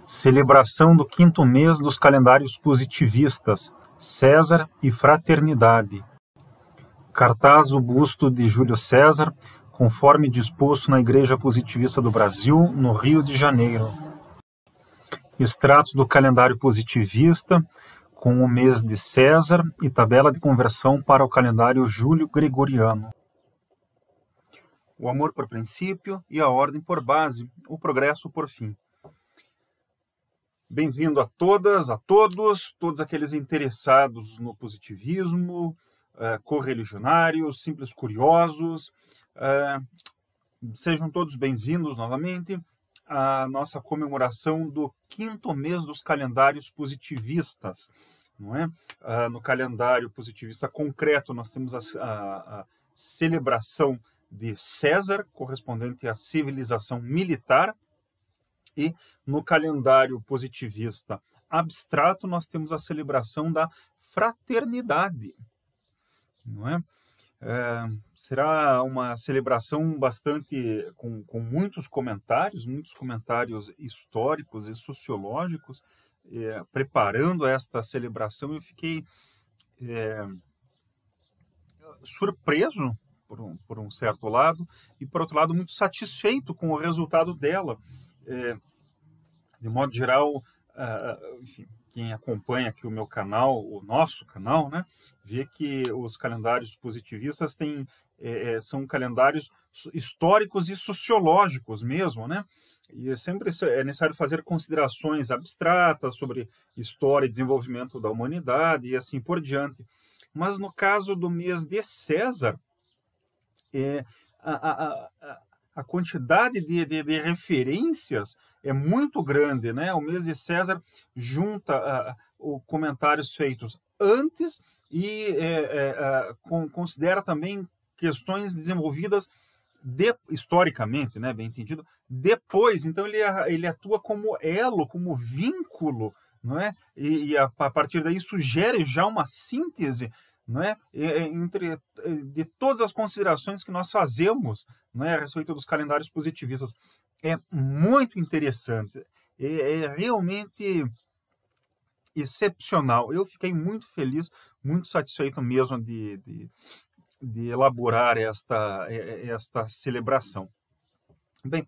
Celebração do quinto mês dos calendários positivistas, César e Fraternidade. Cartaz do busto de Júlio César, conforme disposto na Igreja Positivista do Brasil, no Rio de Janeiro. Extrato do calendário positivista, com o mês de César e tabela de conversão para o calendário Júlio-Gregoriano. O amor por princípio e a ordem por base, o progresso por fim. Bem-vindo a todas, a todos aqueles interessados no positivismo, correligionários, simples curiosos. Sejam todos bem-vindos novamente à nossa comemoração do quinto mês dos calendários positivistas. Não é? No calendário positivista concreto, nós temos a celebração de César, correspondente à civilização militar, e no calendário positivista abstrato nós temos a celebração da fraternidade, não é? Será uma celebração bastante com muitos comentários históricos e sociológicos. Preparando esta celebração, eu fiquei surpreso por um certo lado e, por outro lado, muito satisfeito com o resultado dela. De modo geral, enfim, quem acompanha aqui o meu canal, o nosso canal, né, vê que os calendários positivistas são calendários históricos e sociológicos mesmo, né? E sempre é necessário fazer considerações abstratas sobre história e desenvolvimento da humanidade e assim por diante. Mas no caso do mês de César, a quantidade de referências é muito grande, né? O mês de César junta comentários feitos antes e considera também questões desenvolvidas historicamente, né? Bem entendido, depois. Então ele atua como elo, como vínculo, não é? E a partir daí sugere já uma síntese, não é? De todas as considerações que nós fazemos, não é, a respeito dos calendários positivistas. É muito interessante, é realmente excepcional. Eu fiquei muito feliz, muito satisfeito mesmo de elaborar esta celebração. Bem,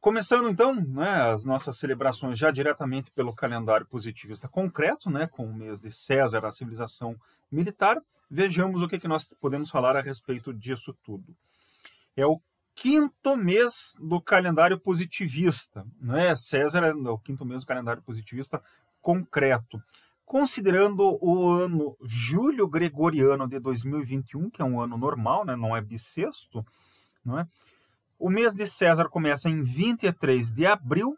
começando então, né, as nossas celebrações já diretamente pelo calendário positivista concreto, né, com o mês de César, a civilização militar, vejamos o que nós podemos falar a respeito disso tudo. É o quinto mês do calendário positivista, né? César é o quinto mês do calendário positivista concreto. Considerando o ano Júlio-Gregoriano de 2021, que é um ano normal, né, não é bissexto, não é? O mês de César começa em 23 de abril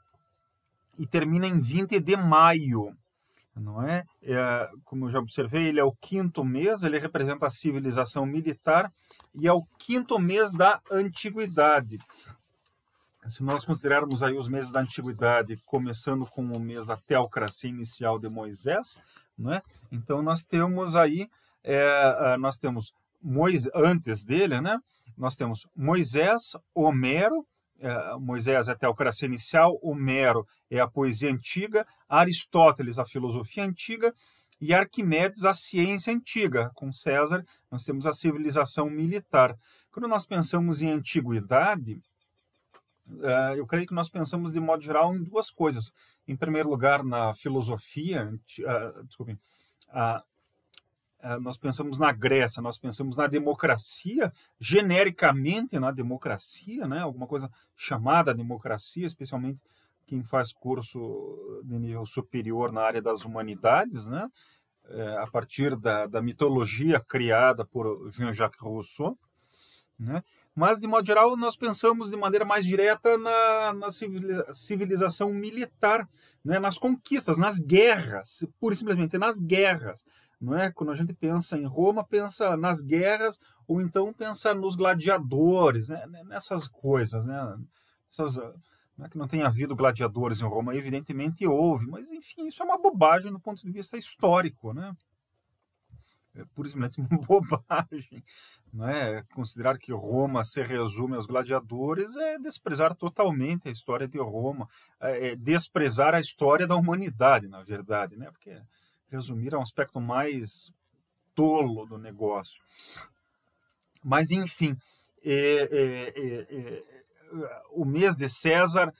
e termina em 20 de maio, não é? Como eu já observei, ele é o quinto mês, ele representa a civilização militar e é o quinto mês da antiguidade. Se nós considerarmos aí os meses da antiguidade, começando com o mês da teocracia inicial de Moisés, não é? Então nós temos aí, antes dele, né? Nós temos Moisés, Homero. Moisés é a teocracia inicial, Homero é a poesia antiga, Aristóteles a filosofia antiga e Arquimedes a ciência antiga. Com César nós temos a civilização militar. Quando nós pensamos em antiguidade, eu creio que nós pensamos de modo geral em duas coisas. Em primeiro lugar, na filosofia, nós pensamos na Grécia, nós pensamos na democracia, genericamente na democracia, né? Alguma coisa chamada democracia, especialmente quem faz curso de nível superior na área das humanidades, né? A partir da mitologia criada por Jean-Jacques Rousseau, né? Mas, de modo geral, nós pensamos de maneira mais direta na civilização militar, né? Nas conquistas, nas guerras, pura e simplesmente nas guerras. Não é? Quando a gente pensa em Roma, pensa nas guerras, ou então pensa nos gladiadores, né? Nessas coisas. Né? Não é que não tenha havido gladiadores em Roma, evidentemente houve, mas enfim, isso é uma bobagem do ponto de vista histórico. Né? é pura e simplesmente uma bobagem. Não é? Considerar que Roma se resume aos gladiadores é desprezar totalmente a história de Roma, é desprezar a história da humanidade, na verdade, né? Porque resumir é um aspecto mais tolo do negócio. Mas, enfim, o mês de César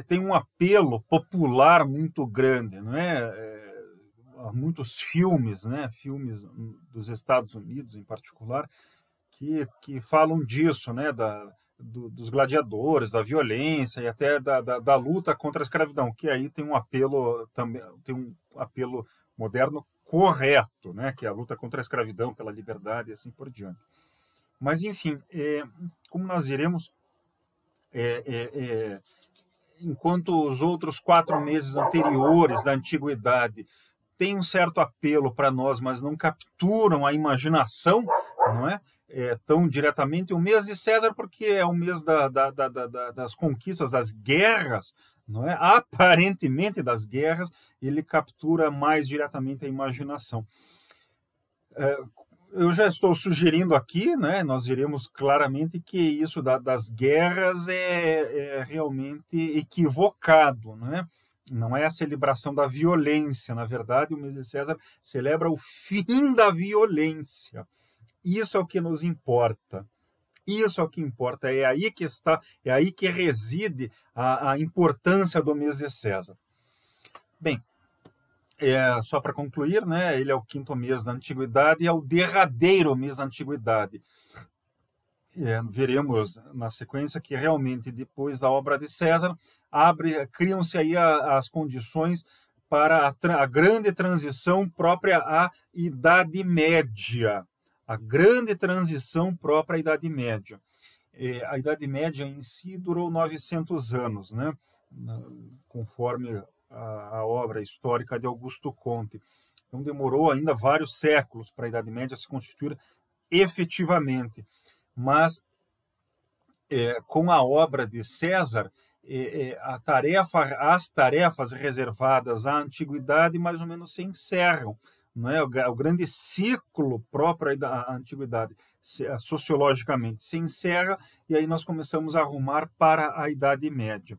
tem um apelo popular muito grande, não é? Há muitos filmes, né? Filmes dos Estados Unidos, em particular, que falam disso, né? Dos gladiadores, da violência e até da luta contra a escravidão, que aí tem um apelo também, tem um apelo moderno correto, né? Que é a luta contra a escravidão, pela liberdade e assim por diante. Mas, enfim, como nós iremos, enquanto os outros 4 meses anteriores da antiguidade têm um certo apelo para nós, mas não capturam a imaginação, não é? Tão diretamente, o mês de César, porque é o mês das conquistas, das guerras, não é? Aparentemente das guerras, ele captura mais diretamente a imaginação. Eu já estou sugerindo aqui, né, nós veremos claramente que isso das guerras é realmente equivocado, né? Não é a celebração da violência, na verdade, o mês de César celebra o fim da violência. Isso é o que nos importa. Isso é o que importa, é aí que está, é aí que reside a importância do mês de César. Bem, só para concluir, né, ele é o 5º mês da antiguidade e é o derradeiro mês da antiguidade. Veremos na sequência que realmente depois da obra de César criam-se aí as condições para a grande transição própria à Idade Média. A grande transição própria à Idade Média. A Idade Média em si durou 900 anos, né, conforme a obra histórica de Augusto Comte. Então demorou ainda vários séculos para a Idade Média se constituir efetivamente. Mas com a obra de César, as tarefas reservadas à antiguidade mais ou menos se encerram. Não é? O grande ciclo próprio da antiguidade, sociologicamente, se encerra e aí nós começamos a arrumar para a Idade Média.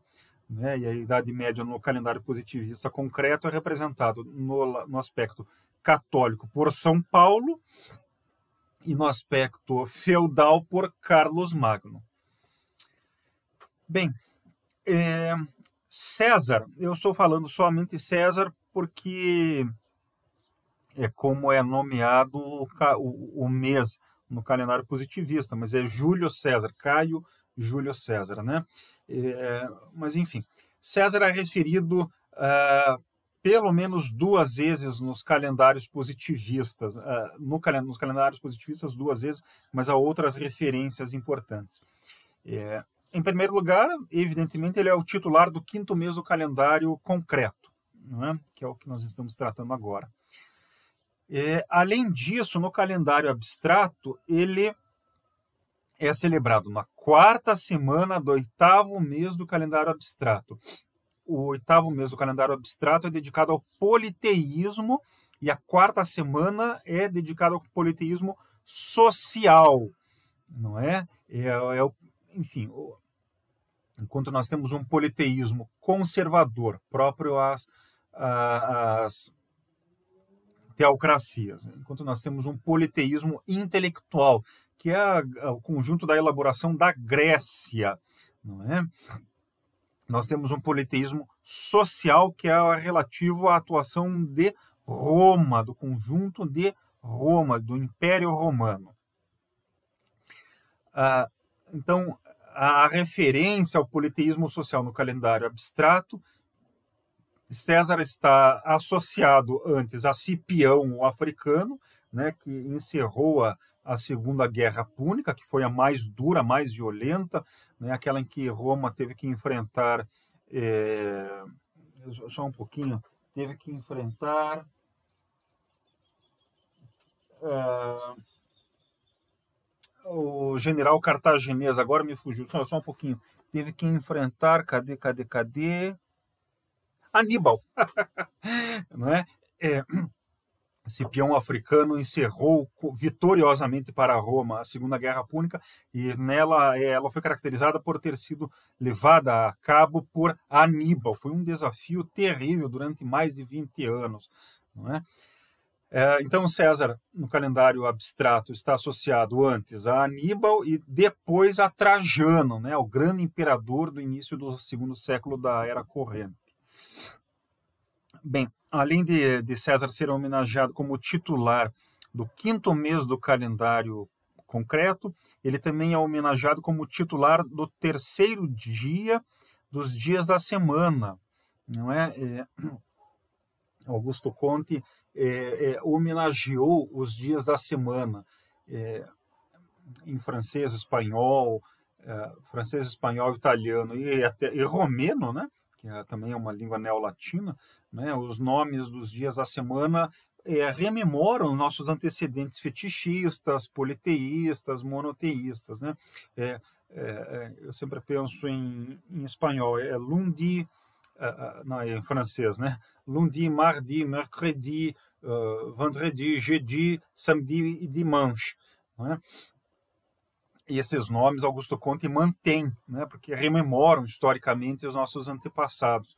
Né? E a Idade Média no calendário positivista concreto é representado no aspecto católico por São Paulo e no aspecto feudal por Carlos Magno. Bem, César, eu estou falando somente César porque é como é nomeado o mês no calendário positivista, mas é Júlio César, Caio Júlio César, né? Mas, enfim, César é referido pelo menos 2 vezes nos calendários positivistas, nos calendários positivistas 2 vezes, mas há outras referências importantes. Em primeiro lugar, evidentemente, ele é o titular do 5º mês do calendário concreto, não é? Que é o que nós estamos tratando agora. Além disso, no calendário abstrato, ele é celebrado na 4ª semana do 8º mês do calendário abstrato. O 8º mês do calendário abstrato é dedicado ao politeísmo e a 4ª semana é dedicada ao politeísmo social, não é? Enfim, enquanto nós temos um politeísmo conservador, próprio às teocracias, enquanto nós temos um politeísmo intelectual, que é o conjunto da elaboração da Grécia, não é? Nós temos um politeísmo social, que é relativo à atuação de Roma, do conjunto de Roma, do Império Romano. Então, a referência ao politeísmo social no calendário abstrato, César está associado antes a Cipião, o africano, né, que encerrou a Segunda Guerra Púnica, que foi a mais dura, a mais violenta, né, aquela em que Roma teve que enfrentar, só um pouquinho, teve que enfrentar o general cartaginês, agora me fugiu, só um pouquinho, teve que enfrentar, cadê? Aníbal, não é? Cipião Africano encerrou vitoriosamente para Roma a Segunda Guerra Púnica, e nela ela foi caracterizada por ter sido levada a cabo por Aníbal. Foi um desafio terrível durante mais de 20 anos. Não é? Então, César, no calendário abstrato, está associado antes a Aníbal e depois a Trajano, né, o grande imperador do início do segundo século da Era Corrente. Bem, além de César ser homenageado como titular do 5º mês do calendário concreto, ele também é homenageado como titular do 3º dia dos dias da semana. Não é? Augusto Conte homenageou os dias da semana em francês, espanhol, italiano e romeno, né? Que também é uma língua neolatina, né? Os nomes dos dias da semana rememoram nossos antecedentes fetichistas, politeístas, monoteístas, né? Eu sempre penso em espanhol, lundi, não, em francês, né? Lundi, mardi, mercredi, vendredi, jeudi, samedi e dimanche, né? E esses nomes Augusto Conte mantém, né? Porque rememoram historicamente os nossos antepassados.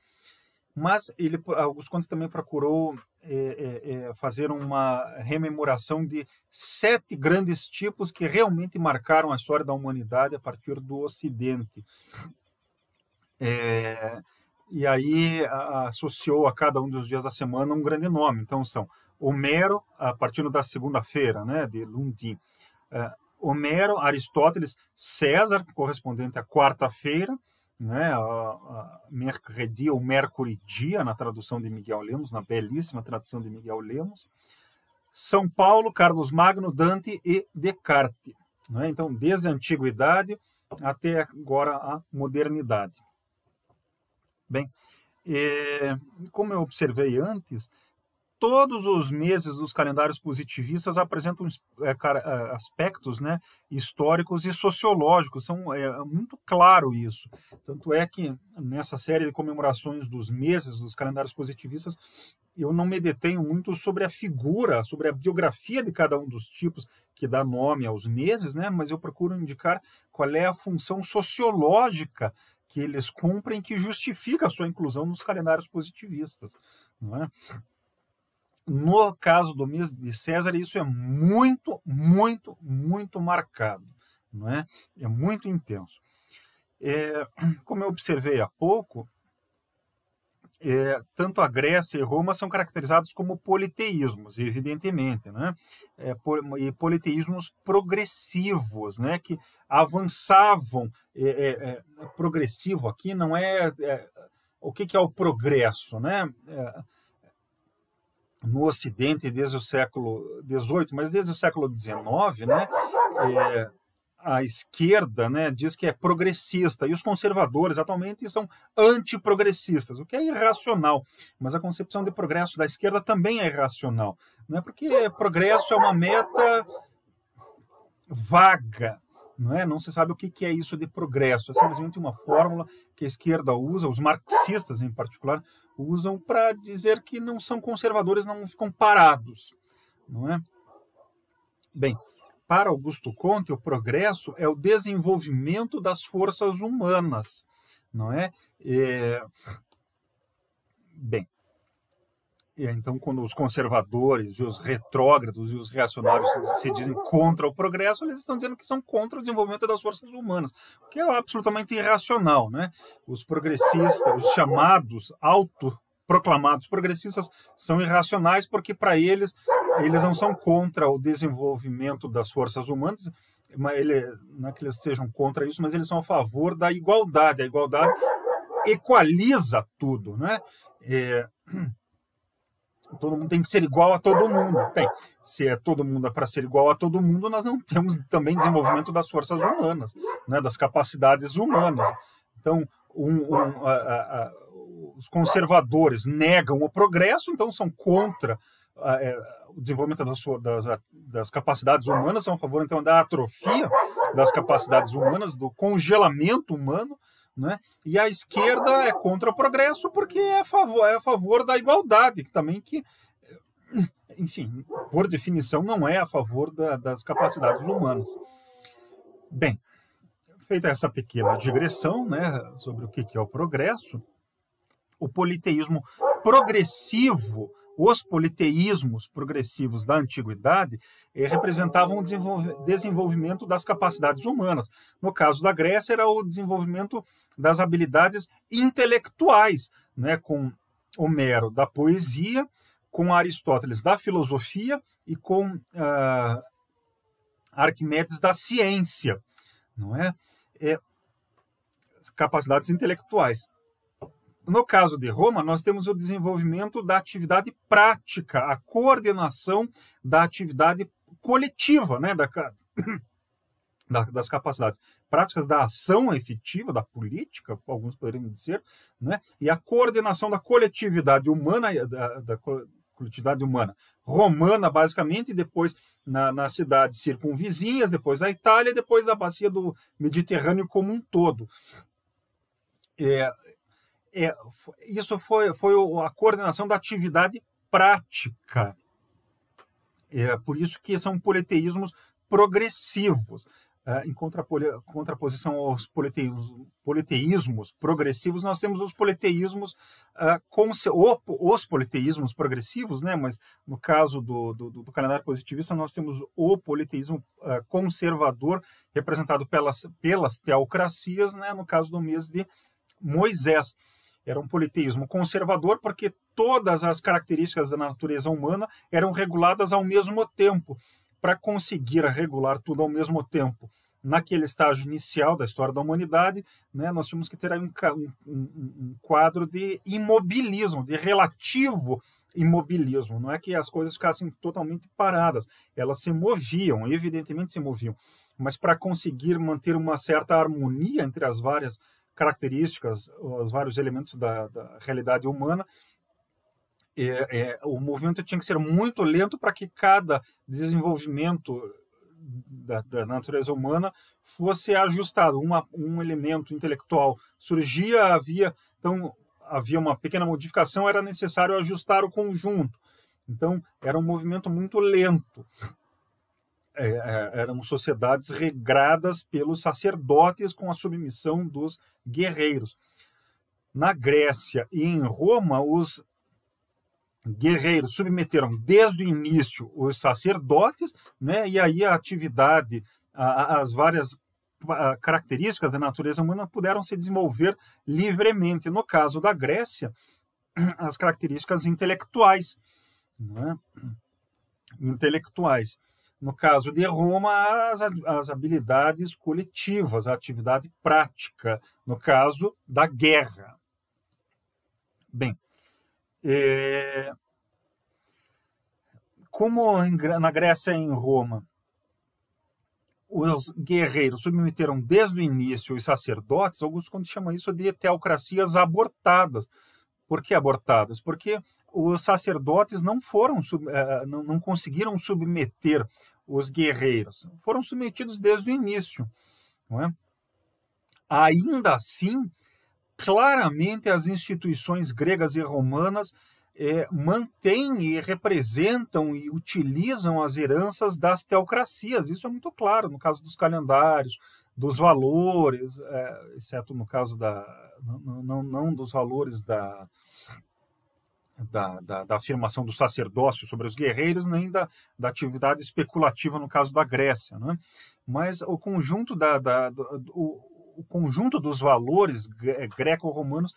Mas Augusto Conte também procurou fazer uma rememoração de 7 grandes tipos que realmente marcaram a história da humanidade a partir do Ocidente. E aí associou a cada um dos dias da semana um grande nome. Então são Homero, a partir da segunda-feira, né, de Lundi. Homero, Aristóteles, César, correspondente à quarta-feira, né, a mercredi ou mercuridia, na tradução de Miguel Lemos, na belíssima tradução de Miguel Lemos. São Paulo, Carlos Magno, Dante e Descartes. Né? Então, desde a antiguidade até agora a modernidade. Bem, como eu observei antes, todos os meses dos calendários positivistas apresentam aspectos, né, históricos e sociológicos. É muito claro isso. Tanto é que nessa série de comemorações dos meses dos calendários positivistas, eu não me detenho muito sobre a figura, sobre a biografia de cada um dos tipos que dá nome aos meses, né, mas eu procuro indicar qual é a função sociológica que eles cumprem que justifica a sua inclusão nos calendários positivistas. Não é? No caso do mês de César, isso é muito, muito, muito marcado. Não é? É muito intenso. Como eu observei há pouco, tanto a Grécia e Roma são caracterizados como politeísmos, evidentemente, né? E politeísmos progressivos, né? Que avançavam. Progressivo aqui não o que é o progresso, né? No Ocidente, desde o século XVIII, mas desde o século XIX, né? A esquerda, né, diz que é progressista, e os conservadores atualmente são antiprogressistas, o que é irracional. Mas a concepção de progresso da esquerda também é irracional, né, porque progresso é uma meta vaga, não se sabe o que é isso de progresso, é simplesmente uma fórmula que a esquerda usa, os marxistas em particular, usam para dizer que não são conservadores, não ficam parados. Não é? Bem, para Augusto Conte, o progresso é o desenvolvimento das forças humanas, não é? Bem, então, quando os conservadores, os retrógrados e os reacionários se dizem contra o progresso, eles estão dizendo que são contra o desenvolvimento das forças humanas, o que é absolutamente irracional, né? Os progressistas, os chamados autoproclamados progressistas, são irracionais porque, para eles não são contra o desenvolvimento das forças humanas, não é que eles sejam contra isso, mas eles são a favor da igualdade. A igualdade equaliza tudo, né? Todo mundo tem que ser igual a todo mundo. Bem, se todo mundo é para ser igual a todo mundo, nós não temos também desenvolvimento das forças humanas, né, das capacidades humanas. Então, os conservadores negam o progresso, então são contra o desenvolvimento das capacidades humanas, são a favor, então, da atrofia das capacidades humanas, do congelamento humano, né? E a esquerda é contra o progresso porque é a favor da igualdade, que também enfim, por definição, não é a favor das capacidades humanas. Bem, feita essa pequena digressão, né, sobre o que é o progresso, o politeísmo progressivo, os politeísmos progressivos da antiguidade representavam o desenvolvimento das capacidades humanas. No caso da Grécia, era o desenvolvimento das habilidades intelectuais, né, com Homero da poesia, com Aristóteles da filosofia e com Arquimedes da ciência, não é? Capacidades intelectuais. No caso de Roma, nós temos o desenvolvimento da atividade prática, a coordenação da atividade coletiva, né, das capacidades práticas da ação efetiva, da política, alguns poderiam dizer, né, e a coordenação da coletividade humana, da coletividade humana romana, basicamente, e depois nas cidades circunvizinhas, depois da Itália, depois da bacia do Mediterrâneo como um todo. Isso foi a coordenação da atividade prática. Por isso que são politeísmos progressivos. Em contraposição aos politeísmos progressivos, nós temos os politeísmos, os politeísmos progressivos, né? Mas no caso do calendário positivista, nós temos o politeísmo conservador, representado pelas teocracias, né? No caso do mês de Moisés. Era um politeísmo conservador porque todas as características da natureza humana eram reguladas ao mesmo tempo. Para conseguir regular tudo ao mesmo tempo, naquele estágio inicial da história da humanidade, né, nós tínhamos que ter aí um quadro de imobilismo, de relativo imobilismo. Não é que as coisas ficassem totalmente paradas, elas se moviam, evidentemente se moviam, mas para conseguir manter uma certa harmonia entre as várias características, os vários elementos da realidade humana, o movimento tinha que ser muito lento para que cada desenvolvimento da natureza humana fosse ajustado. Um elemento intelectual surgia, havia uma pequena modificação, era necessário ajustar o conjunto. Então, era um movimento muito lento. Eram sociedades regradas pelos sacerdotes com a submissão dos guerreiros. Na Grécia e em Roma, os guerreiros submeteram desde o início os sacerdotes, né, e aí a atividade, as várias características da natureza humana puderam se desenvolver livremente. No caso da Grécia, as características intelectuais, né, No caso de Roma, as habilidades coletivas, a atividade prática, no caso da guerra. Bem, como na Grécia e em Roma, os guerreiros submeteram desde o início os sacerdotes, alguns chamam isso de teocracias abortadas. Por que abortadas? Porque os sacerdotes não conseguiram submeter os guerreiros, foram submetidos desde o início. Não é? Ainda assim, claramente as instituições gregas e romanas mantêm e representam e utilizam as heranças das teocracias. Isso é muito claro no caso dos calendários, dos valores, exceto no caso não dos valores da afirmação do sacerdócio sobre os guerreiros, nem da atividade especulativa no caso da Grécia, né? Mas o conjunto o conjunto dos valores greco-romanos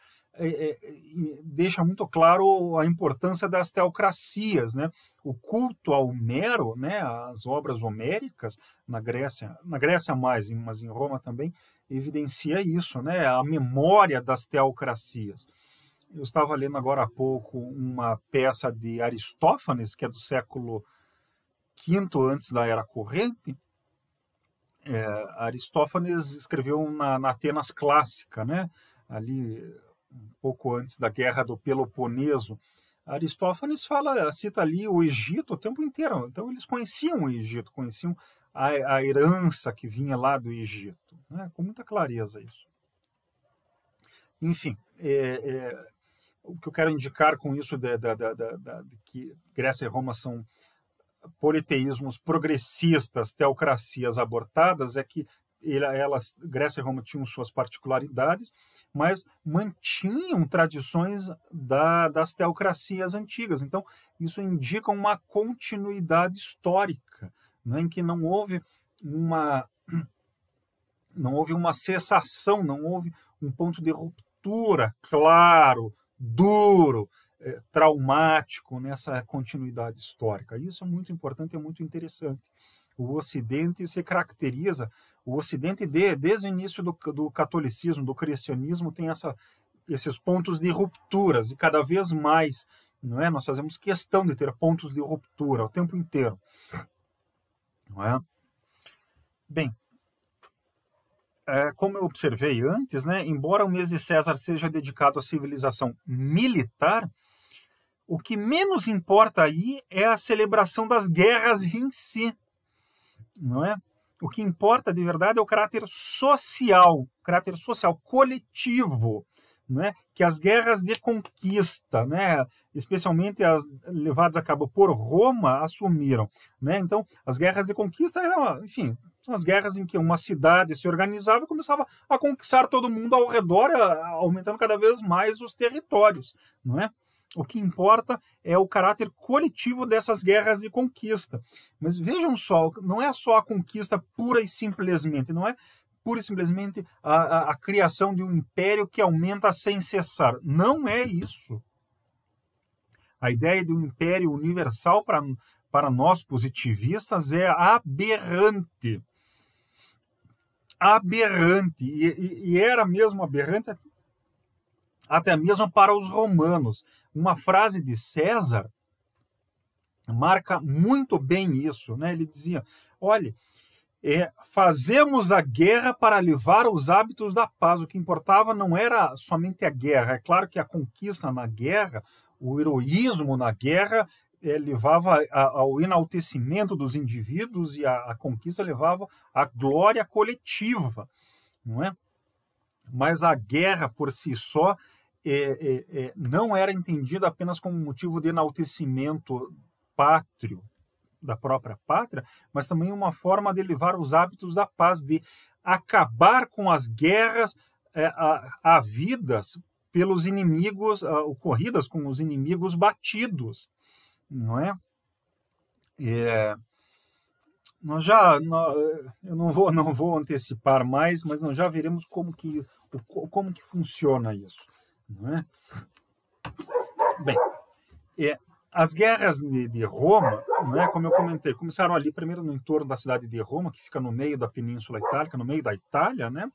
deixa muito claro a importância das teocracias, né? O culto ao Homero, né? As obras homéricas na Grécia mais, mas em Roma também, evidencia isso, né? A memória das teocracias. Eu estava lendo agora há pouco uma peça de Aristófanes, que é do século V antes da Era Corrente. Aristófanes escreveu na Atenas clássica, né? Ali um pouco antes da Guerra do Peloponeso. Aristófanes cita ali o Egito o tempo inteiro. Então eles conheciam o Egito, conheciam a herança que vinha lá do Egito, né? Com muita clareza isso. Enfim, o que eu quero indicar com isso de que Grécia e Roma são politeísmos progressistas, teocracias abortadas, é que Grécia e Roma tinham suas particularidades, mas mantinham tradições das teocracias antigas. Então, isso indica uma continuidade histórica, né, em que não houve uma cessação, não houve um ponto de ruptura claro, duro, traumático nessa continuidade histórica. Isso é muito importante, é muito interessante. O Ocidente se caracteriza, o Ocidente desde o início do catolicismo, do cristianismo, tem esses pontos de rupturas, e cada vez mais, não é? Nós fazemos questão de ter pontos de ruptura o tempo inteiro. Não é? Bem, como eu observei antes, né, embora o mês de César seja dedicado à civilização militar, o que menos importa aí é a celebração das guerras em si, não é? O que importa de verdade é o caráter social coletivo, né? Que as guerras de conquista, né? Especialmente as levadas a cabo por Roma, assumiram, né? Então, as guerras de conquista eram, enfim, são as guerras em que uma cidade se organizava e começava a conquistar todo mundo ao redor, aumentando cada vez mais os territórios, não é? O que importa é o caráter coletivo dessas guerras de conquista. Mas vejam só, não é só a conquista pura e simplesmente, não é pura e simplesmente a criação de um império que aumenta sem cessar. Não é isso. A ideia de um império universal para nós positivistas é aberrante. Aberrante. E era mesmo aberrante até mesmo para os romanos. Uma frase de César marca muito bem isso, né? Ele dizia, olha, fazemos a guerra para levar os hábitos da paz. O que importava não era somente a guerra. É claro que a conquista na guerra, o heroísmo na guerra, levava ao enaltecimento dos indivíduos, e a conquista levava à glória coletiva, não é? Mas a guerra por si só não era entendida apenas como motivo de enaltecimento pátrio, da própria pátria, mas também uma forma de levar os hábitos da paz, de acabar com as guerras havidas pelos inimigos, ocorridas com os inimigos batidos, não é? Eu não vou antecipar mais, mas nós já veremos como que funciona isso, não é? Bem, as guerras de Roma, não é, como eu comentei, começaram ali primeiro no entorno da cidade de Roma, que fica no meio da Península Itálica, no meio da Itália, né,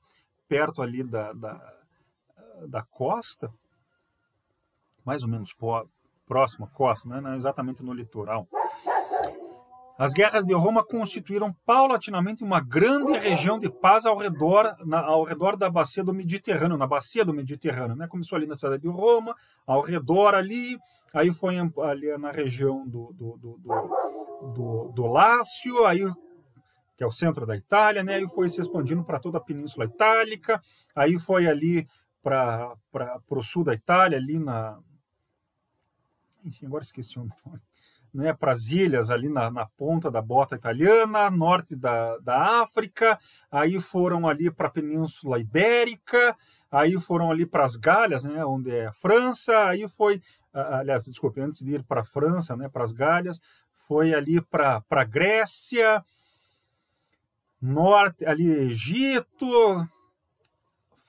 perto ali da costa, mais ou menos próximo à costa, né, não exatamente no litoral. As guerras de Roma constituíram paulatinamente uma grande região de paz ao redor da bacia do Mediterrâneo, na bacia do Mediterrâneo, né? Começou ali na cidade de Roma, ao redor ali, aí foi ali na região do Lácio, aí, que é o centro da Itália, né? Aí foi se expandindo para toda a Península Itálica, aí foi ali para o sul da Itália, ali enfim, agora esqueci o nome. Né, para as ilhas ali na ponta da bota italiana, norte da África, aí foram ali para a Península Ibérica, aí foram ali para as Galhas, né, onde é a França, aí foi, aliás, desculpe, antes de ir para a França, né, para as Galhas, foi ali para a Grécia, norte, ali Egito,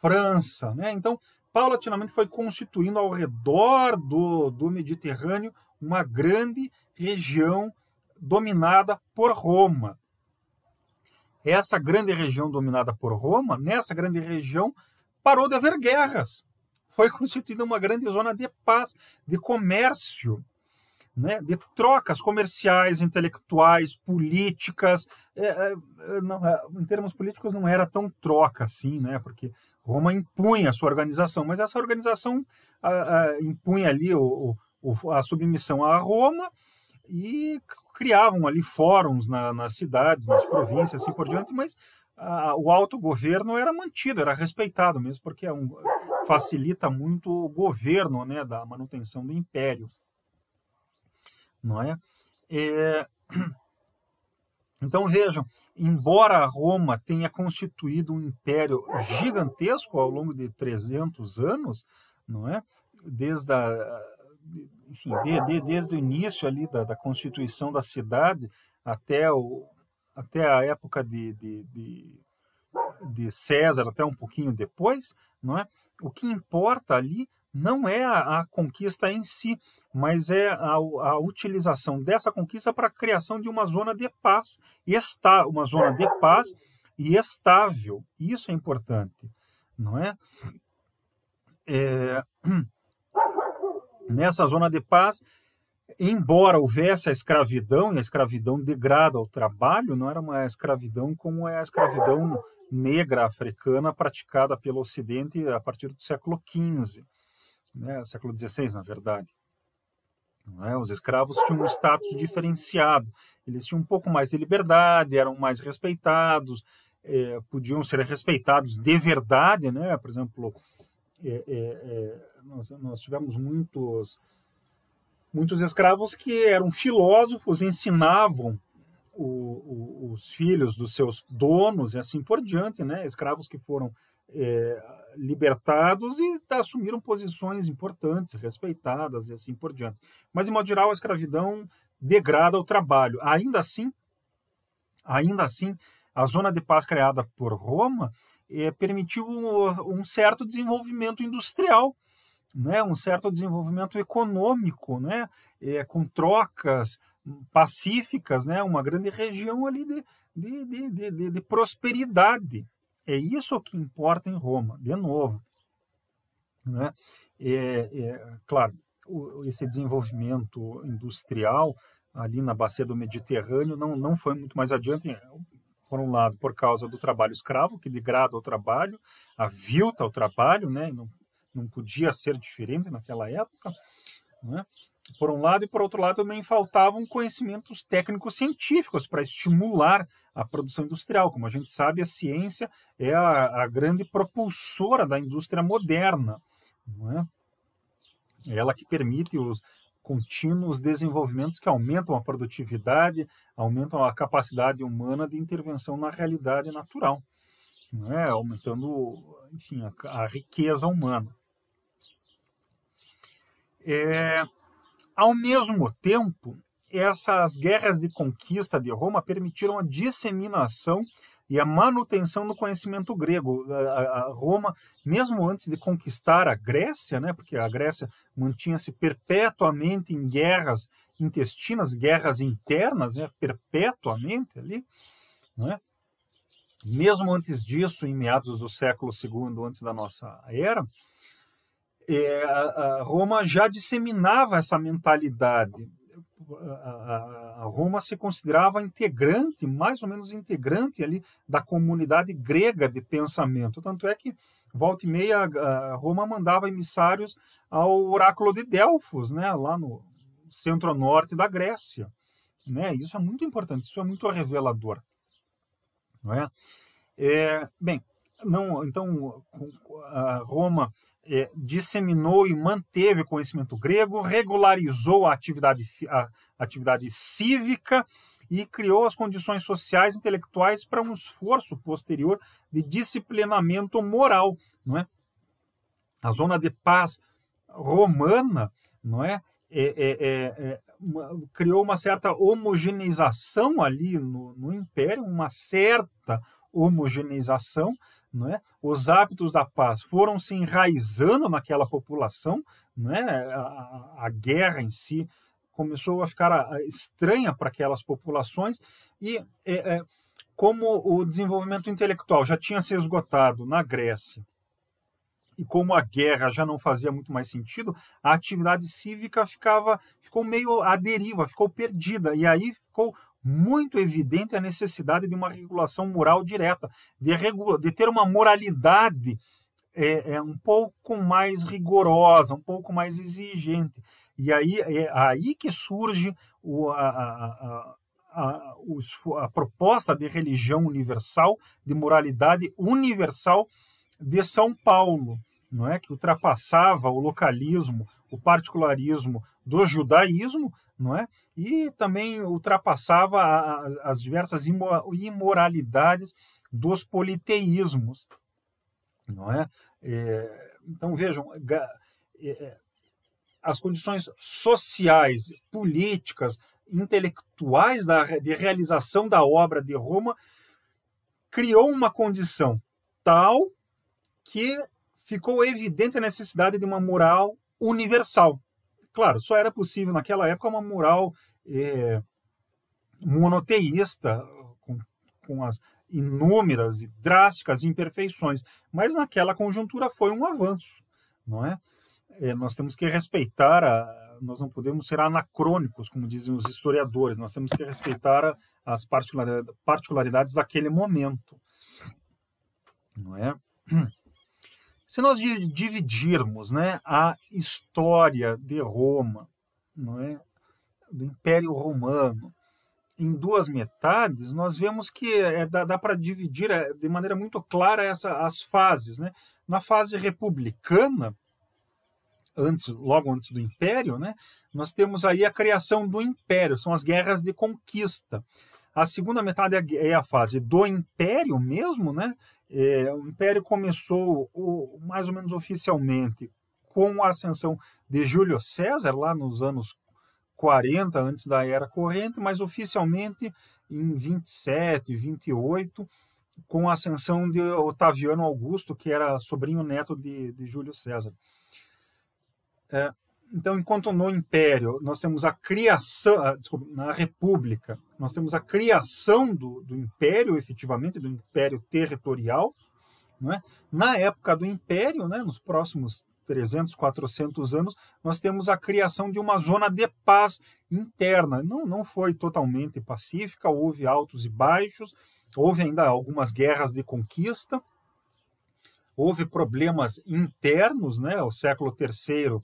França, né, então paulatinamente foi constituindo ao redor do Mediterrâneo uma grande região dominada por Roma. Essa grande região dominada por Roma, nessa grande região, parou de haver guerras. Foi constituída uma grande zona de paz, de comércio, né, de trocas comerciais, intelectuais, políticas. Em termos políticos não era tão troca assim, né, porque Roma impunha a sua organização, mas essa organização impunha ali a submissão a Roma e criavam ali fóruns nas cidades, nas províncias, assim por diante, mas o autogoverno era mantido, era respeitado mesmo, porque facilita muito o governo, né, da manutenção do império, não é? Então vejam, embora Roma tenha constituído um império gigantesco ao longo de 300 anos, não é? Desde o início ali da constituição da cidade até a época de César, até um pouquinho depois, não é? O que importa ali não é a conquista em si, mas é a utilização dessa conquista para a criação de uma zona de paz, uma zona de paz e estável. Isso é importante, não é? Nessa zona de paz, embora houvesse a escravidão, e a escravidão degrada ao trabalho, não era uma escravidão como é a escravidão negra africana praticada pelo Ocidente a partir do século XV, né, século XVI, na verdade. Não é? Os escravos tinham um status diferenciado, eles tinham um pouco mais de liberdade, eram mais respeitados, podiam ser respeitados de verdade, né? Por exemplo, nós tivemos muitos escravos que eram filósofos, ensinavam os filhos dos seus donos e assim por diante, né? Escravos que foram libertados e assumiram posições importantes, respeitadas e assim por diante. Mas, de modo geral, a escravidão degrada o trabalho. Ainda assim, a zona de paz criada por Roma permitiu um certo desenvolvimento industrial, né, um certo desenvolvimento econômico, né, com trocas pacíficas, né, uma grande região ali de prosperidade. É isso que importa em Roma, de novo. Né? Claro, esse desenvolvimento industrial ali na bacia do Mediterrâneo não foi muito mais adiante, por um lado, por causa do trabalho escravo, que degrada o trabalho, avilta o trabalho, né? Não podia ser diferente naquela época, né? Por um lado, e por outro lado também faltavam conhecimentos técnicos científicos para estimular a produção industrial. Como a gente sabe, a ciência é a grande propulsora da indústria moderna, não é? É ela que permite os contínuos desenvolvimentos que aumentam a produtividade, aumentam a capacidade humana de intervenção na realidade natural, não é? Aumentando, enfim, a riqueza humana. Ao mesmo tempo, essas guerras de conquista de Roma permitiram a disseminação e a manutenção do conhecimento grego. A Roma, mesmo antes de conquistar a Grécia, né, porque a Grécia mantinha-se perpetuamente em guerras intestinas, guerras internas, né, perpetuamente ali, né? Mesmo antes disso, em meados do século II antes da nossa era, a Roma já disseminava essa mentalidade. A Roma se considerava integrante, mais ou menos integrante ali da comunidade grega de pensamento. Tanto é que, volta e meia, a Roma mandava emissários ao oráculo de Delfos, né, lá no centro-norte da Grécia. Né? Isso é muito importante, isso é muito revelador. Não é? Bem, então, a Roma disseminou e manteve o conhecimento grego, regularizou a atividade cívica e criou as condições sociais e intelectuais para um esforço posterior de disciplinamento moral. Não é? A zona de paz romana, não é? Criou uma certa homogeneização ali no Império, uma certa homogeneização, não é? Os hábitos da paz foram se enraizando naquela população, não é? A guerra em si começou a ficar estranha para aquelas populações e como o desenvolvimento intelectual já tinha se esgotado na Grécia e como a guerra já não fazia muito mais sentido, a atividade cívica ficou meio à deriva, ficou perdida, e aí ficou muito evidente a necessidade de uma regulação moral direta, de ter uma moralidade um pouco mais rigorosa, um pouco mais exigente. E aí é aí que surge a proposta de religião universal, de moralidade universal de São Paulo, não é? Que ultrapassava o localismo, o particularismo do judaísmo, não é? E também ultrapassava as diversas imoralidades dos politeísmos, não é? Então vejam, as condições sociais, políticas, intelectuais de realização da obra de Roma criou uma condição tal que ficou evidente a necessidade de uma moral universal. Claro, só era possível naquela época uma moral monoteísta, com as inúmeras e drásticas imperfeições, mas naquela conjuntura foi um avanço, não é? Nós temos que respeitar, nós não podemos ser anacrônicos, como dizem os historiadores, nós temos que respeitar as particularidades daquele momento, não é? Se nós dividirmos, né, a história de Roma, não é, do Império Romano, em duas metades, nós vemos que dá para dividir de maneira muito clara as fases, né? Na fase republicana, logo antes do Império, né, nós temos aí a criação do Império, são as guerras de conquista. A segunda metade é a fase do Império mesmo, né? O Império começou mais ou menos oficialmente com a ascensão de Júlio César, lá nos anos 40, antes da Era Corrente, mas oficialmente em 27, 28, com a ascensão de Otaviano Augusto, que era sobrinho neto de Júlio César. Então, enquanto no Império nós temos a criação, na República, nós temos a criação do Império, efetivamente, do Império territorial, não é? Na época do Império, né, nos próximos 300, 400 anos, nós temos a criação de uma zona de paz interna. Não foi totalmente pacífica, houve altos e baixos, houve ainda algumas guerras de conquista, houve problemas internos, né? O século III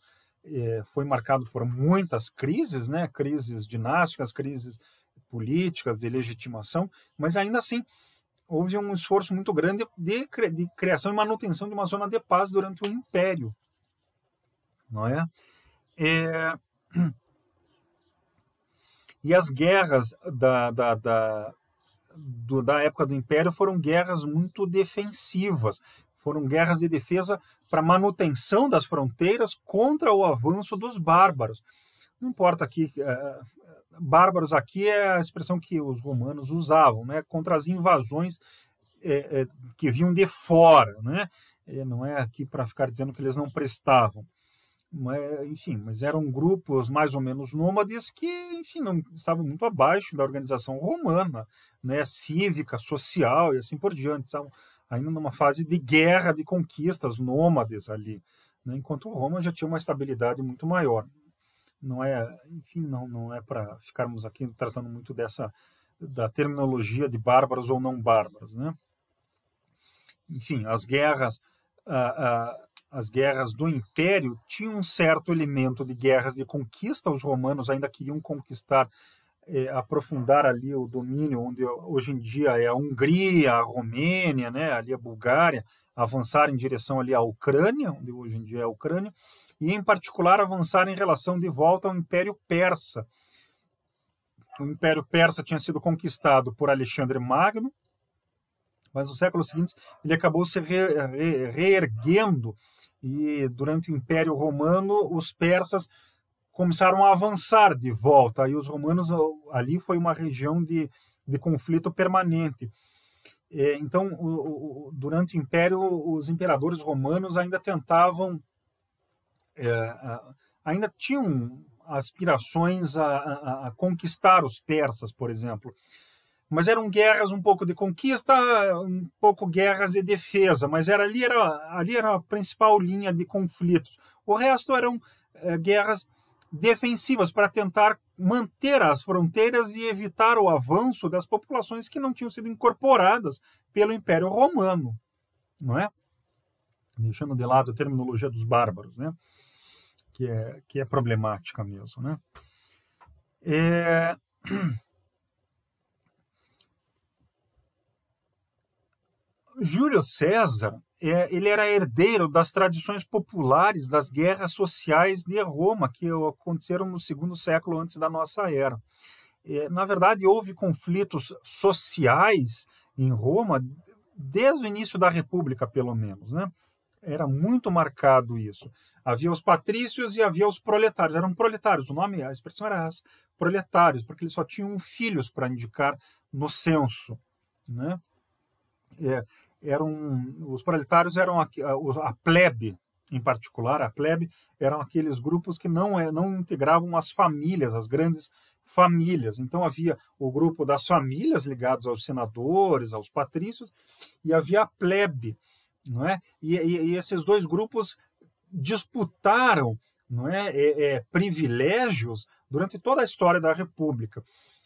foi marcado por muitas crises, né? Crises dinásticas, crises políticas, de legitimação, mas ainda assim houve um esforço muito grande de criação e manutenção de uma zona de paz durante o Império, não é? E as guerras da época do Império foram guerras muito defensivas, foram guerras de defesa para manutenção das fronteiras contra o avanço dos bárbaros. Não importa aqui, bárbaros aqui é a expressão que os romanos usavam, né? Contra as invasões que vinham de fora, né? Não é aqui para ficar dizendo que eles não prestavam. Enfim, mas eram grupos mais ou menos nômades que, enfim, não estavam muito abaixo da organização romana, né? Cívica, social e assim por diante. Estavam ainda numa fase de guerra, de conquistas nômades ali, né? Enquanto Roma já tinha uma estabilidade muito maior. Não é, enfim, não é para ficarmos aqui tratando muito da terminologia de bárbaros ou não bárbaros, né? Enfim, as guerras do Império tinham um certo elemento de guerras de conquista. Os romanos ainda queriam conquistar, aprofundar ali o domínio onde hoje em dia é a Hungria, a Romênia, né, ali a Bulgária, avançar em direção ali à Ucrânia, onde hoje em dia é a Ucrânia, e em particular avançar em relação de volta ao Império Persa. O Império Persa tinha sido conquistado por Alexandre Magno, mas no século seguinte ele acabou se reerguendo, e durante o Império Romano os persas começaram a avançar de volta, e os romanos ali foi uma região de conflito permanente. Então, durante o Império, os imperadores romanos ainda tentavam, ainda tinham aspirações a conquistar os persas, por exemplo. Mas eram guerras um pouco de conquista, um pouco guerras de defesa, mas ali era a principal linha de conflitos. O resto eram guerras defensivas para tentar manter as fronteiras e evitar o avanço das populações que não tinham sido incorporadas pelo Império Romano, não é? Deixando de lado a terminologia dos bárbaros, né? Que é problemática mesmo, né? Júlio César, ele era herdeiro das tradições populares das guerras sociais de Roma, que aconteceram no segundo século antes da nossa era. Na verdade, houve conflitos sociais em Roma desde o início da República, pelo menos, né? Era muito marcado isso. Havia os patrícios e havia os proletários. Eram proletários, a expressão era essa, proletários, porque eles só tinham filhos para indicar no censo, né? Os proletários eram a plebe, em particular, a plebe eram aqueles grupos que não integravam as famílias, as grandes famílias. Então havia o grupo das famílias ligados aos senadores, aos patrícios, e havia a plebe, não é? E esses dois grupos disputaram, não é, privilégios durante toda a história da República.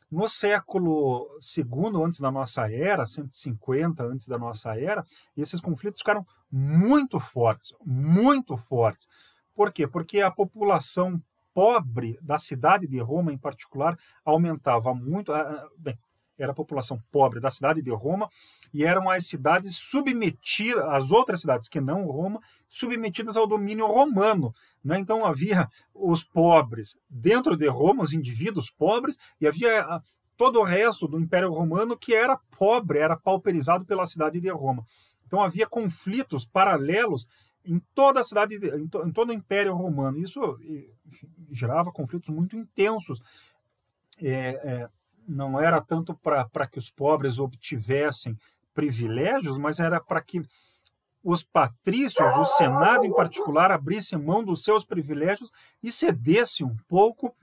No século II antes da nossa era, 150 antes da nossa era, esses conflitos ficaram muito fortes, muito fortes. Por quê? Porque a população pobre da cidade de Roma, em particular, aumentava muito. Bem, era a população pobre da cidade de Roma e eram as cidades submetidas, as outras cidades que não Roma, submetidas ao domínio romano, né? Então havia os pobres dentro de Roma, os indivíduos pobres, e havia todo o resto do Império Romano que era pobre, era pauperizado pela cidade de Roma. Então havia conflitos paralelos em toda a cidade, em todo o Império Romano. Isso, enfim, gerava conflitos muito intensos. Não era tanto para que os pobres obtivessem privilégios, mas era para que os patrícios, o Senado em particular, abrissem mão dos seus privilégios e cedesse um pouco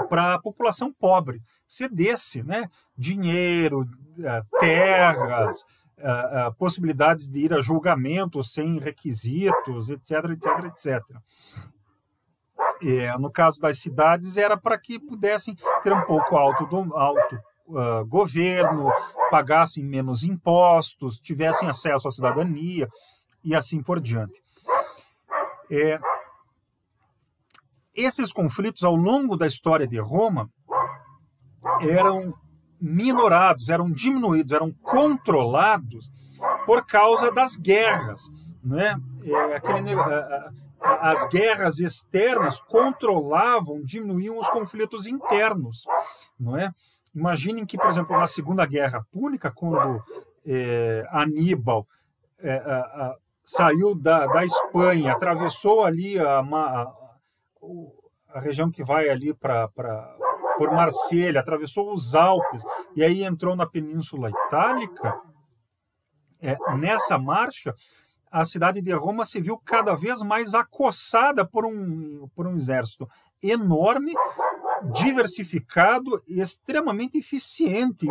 para a população pobre. Cedesse, né? Dinheiro, terras, possibilidades de ir a julgamento sem requisitos, etc, etc, etc. No caso das cidades, era para que pudessem ter um pouco governo, pagassem menos impostos, tivessem acesso à cidadania e assim por diante. Esses conflitos, ao longo da história de Roma, eram minorados, eram diminuídos, eram controlados por causa das guerras, né? As guerras externas controlavam, diminuíam os conflitos internos, não é? Imaginem que, por exemplo, na Segunda Guerra Púnica, quando Aníbal saiu da Espanha, atravessou ali a região que vai ali por Marselha, atravessou os Alpes e aí entrou na Península Itálica. Nessa marcha, a cidade de Roma se viu cada vez mais acossada por um exército enorme, diversificado, extremamente eficiente.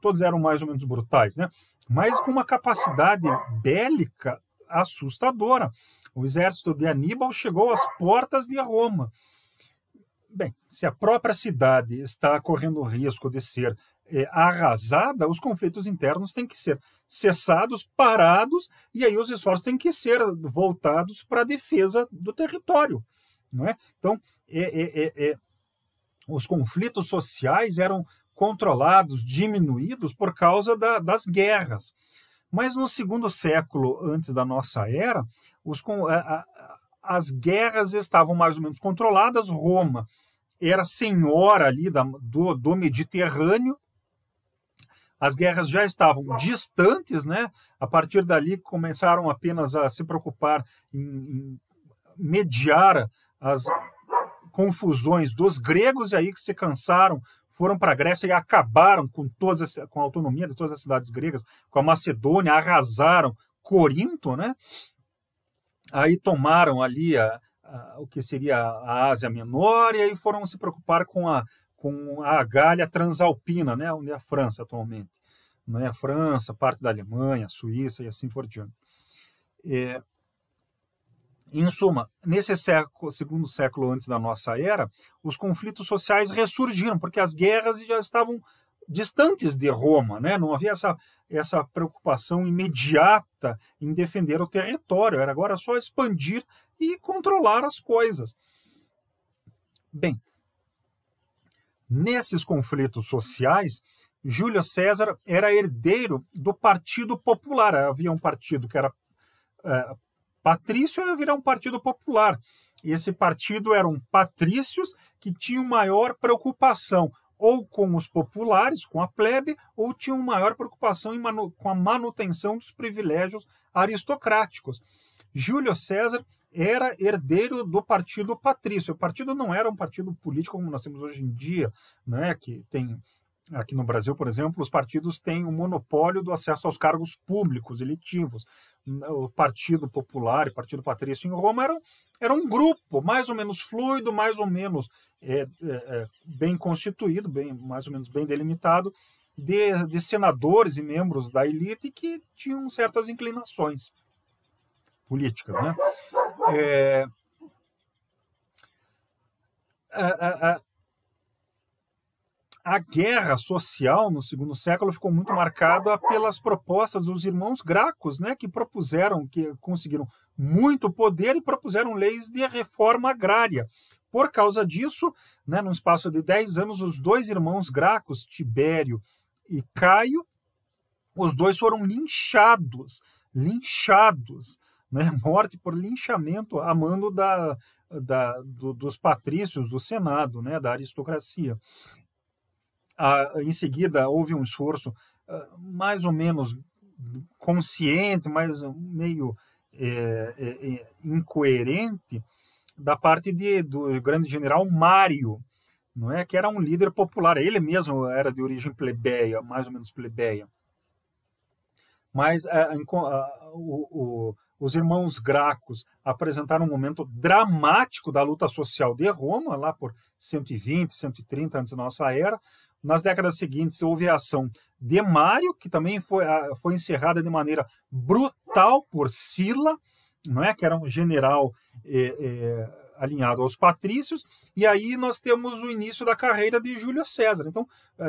Todos eram mais ou menos brutais, né? Mas com uma capacidade bélica assustadora. O exército de Aníbal chegou às portas de Roma. Bem, se a própria cidade está correndo o risco de ser arrasada, os conflitos internos têm que ser cessados, parados, e aí os esforços têm que ser voltados para a defesa do território, não é? Então, os conflitos sociais eram controlados, diminuídos por causa das guerras. Mas no segundo século antes da nossa era, as guerras estavam mais ou menos controladas. Roma era senhora ali do Mediterrâneo. As guerras já estavam distantes, né? A partir dali começaram apenas a se preocupar em mediar as confusões dos gregos, e aí que se cansaram, foram para a Grécia e acabaram com a autonomia de todas as cidades gregas, com a Macedônia, arrasaram Corinto, né? Aí tomaram ali o que seria a Ásia Menor, e aí foram se preocupar com a Gália Transalpina, né, onde é a França atualmente. Não é a França, parte da Alemanha, a Suíça e assim por diante. Em suma, nesse segundo século antes da nossa era, os conflitos sociais ressurgiram, porque as guerras já estavam distantes de Roma, né? Não havia essa preocupação imediata em defender o território, era agora só expandir e controlar as coisas. Bem, nesses conflitos sociais, Júlio César era herdeiro do Partido Popular. Havia um partido que era patrício e havia um Partido Popular. Esse partido eram patrícios que tinham maior preocupação ou com os populares, com a plebe, ou tinham maior preocupação com a manutenção dos privilégios aristocráticos. Júlio César era herdeiro do partido patrício. O partido não era um partido político como nós temos hoje em dia, né, que tem aqui no Brasil, por exemplo, os partidos têm o monopólio do acesso aos cargos públicos, eletivos. O Partido Popular e o Partido Patrício em Roma era um grupo mais ou menos fluido, mais ou menos bem constituído, mais ou menos bem delimitado, de senadores e membros da elite que tinham certas inclinações políticas, né? A guerra social no segundo século ficou muito marcada pelas propostas dos irmãos Gracos, né, que conseguiram muito poder e propuseram leis de reforma agrária. Por causa disso, né, num espaço de 10 anos, os dois irmãos Gracos, Tibério e Caio, os dois foram linchados, né, morte por linchamento a mando dos patrícios do Senado, né, da aristocracia. Em seguida, houve um esforço mais ou menos consciente, mas meio incoerente, da parte do grande general Mário, não é? Que era um líder popular. Ele mesmo era de origem plebeia, mais ou menos plebeia. Mas os irmãos Gracos apresentaram um momento dramático da luta social de Roma, lá por 120, 130 antes da nossa era. Nas décadas seguintes, houve a ação de Mário, que também foi encerrada de maneira brutal por Sila, não é? Que era um general alinhado aos patrícios, e aí nós temos o início da carreira de Júlio César. Então,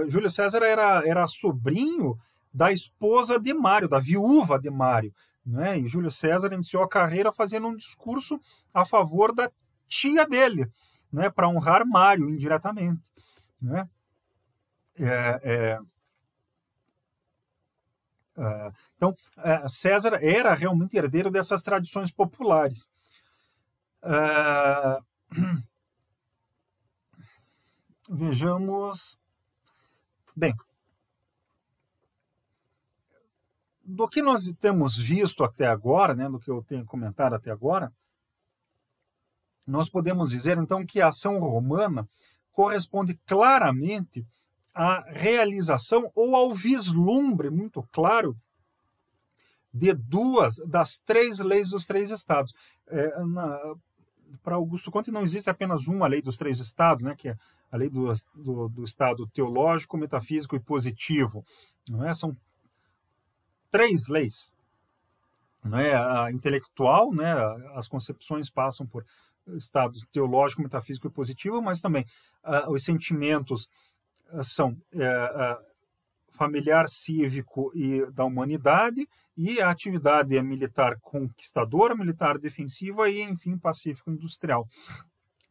Júlio César era sobrinho da esposa de Mário, da viúva de Mário, né? E Júlio César iniciou a carreira fazendo um discurso a favor da tia dele, né? Para honrar Mário indiretamente, né? Então, César era realmente herdeiro dessas tradições populares. Vejamos. Bem, do que nós temos visto até agora, né, do que eu tenho comentado até agora, nós podemos dizer, então, que a ação romana corresponde claramente à realização ou ao vislumbre muito claro de duas das três leis dos três estados. Para Augusto Conte não existe apenas uma lei dos três estados, né, que é a lei do estado teológico, metafísico e positivo. Não é? São três leis. Não é? A intelectual, né, as concepções passam por estado teológico, metafísico e positivo, mas também os sentimentos são familiar, cívico e da humanidade, e a atividade militar conquistadora, militar defensiva e, enfim, pacífico industrial.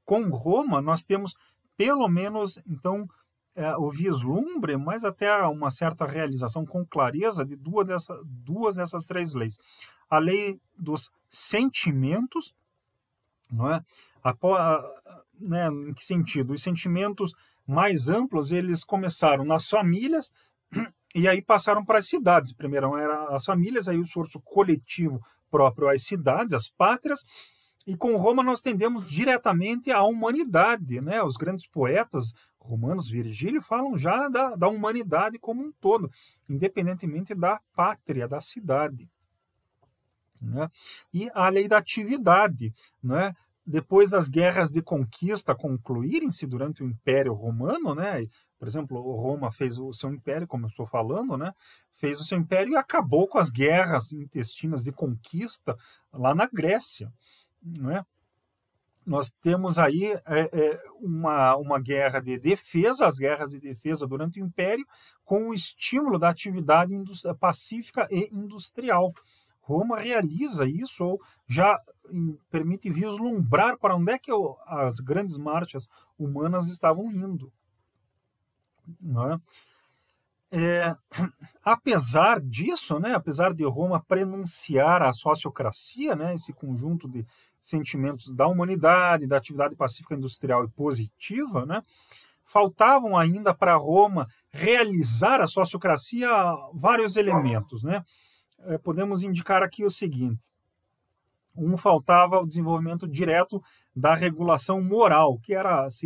Com Roma, nós temos, pelo menos, então, o vislumbre, mas até uma certa realização com clareza de duas dessas três leis. A lei dos sentimentos, não é? Né, em que sentido? Os sentimentos mais amplos, eles começaram nas famílias e aí passaram para as cidades. Primeiro eram as famílias, aí o esforço coletivo próprio às cidades, às pátrias, e com Roma nós tendemos diretamente à humanidade, né? Os grandes poetas romanos, Virgílio, falam já da humanidade como um todo, independentemente da pátria, da cidade, né? E a lei da atividade, né? Depois das guerras de conquista concluírem-se durante o Império Romano, né? Por exemplo, Roma fez o seu império, como eu estou falando, né? Fez o seu império e acabou com as guerras intestinas de conquista lá na Grécia, né? Nós temos aí uma guerra de defesa, as guerras de defesa durante o Império, com o estímulo da atividade pacífica e industrial. Roma realiza isso, ou já permite vislumbrar para onde é que as grandes marchas humanas estavam indo, não é? apesar disso, né, apesar de Roma prenunciar a sociocracia, né, esse conjunto de sentimentos da humanidade, da atividade pacífica industrial e positiva, né, faltavam ainda para Roma realizar a sociocracia vários elementos, né? Podemos indicar aqui o seguinte: faltava o desenvolvimento direto da regulação moral, que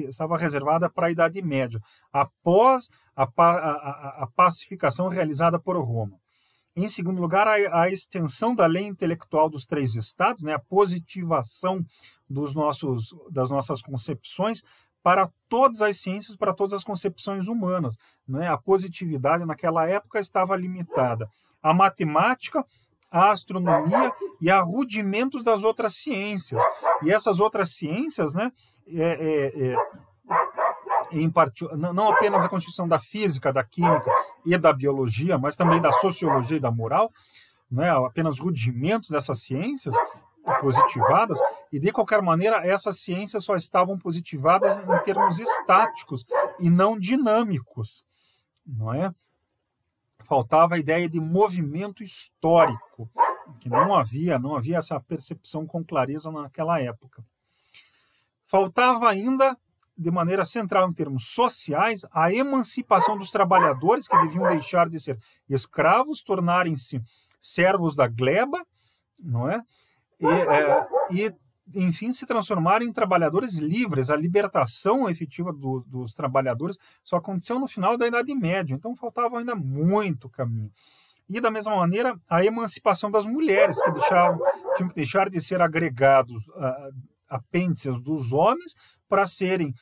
estava reservada para a Idade Média, após a pacificação realizada por Roma. Em segundo lugar, a extensão da lei intelectual dos 3 estados, né, a positivação das nossas concepções para todas as ciências, para todas as concepções humanas. Né? A positividade naquela época estava limitada à matemática, à astronomia e a rudimentos das outras ciências. E essas outras ciências, né, não apenas a constituição da física, da química e da biologia, mas também da sociologia e da moral, né, apenas rudimentos dessas ciências positivadas, e de qualquer maneira essas ciências só estavam positivadas em termos estáticos e não dinâmicos, não é? Faltava a ideia de movimento histórico, que não havia essa percepção com clareza naquela época. Faltava ainda, de maneira central em termos sociais, a emancipação dos trabalhadores, que deviam deixar de ser escravos, tornarem-se servos da gleba, não é? Enfim, se transformarem em trabalhadores livres. A libertação efetiva dos trabalhadores só aconteceu no final da Idade Média, então faltava ainda muito caminho. E, da mesma maneira, a emancipação das mulheres, que tinham que deixar de ser agregados, apêndices dos homens, para serem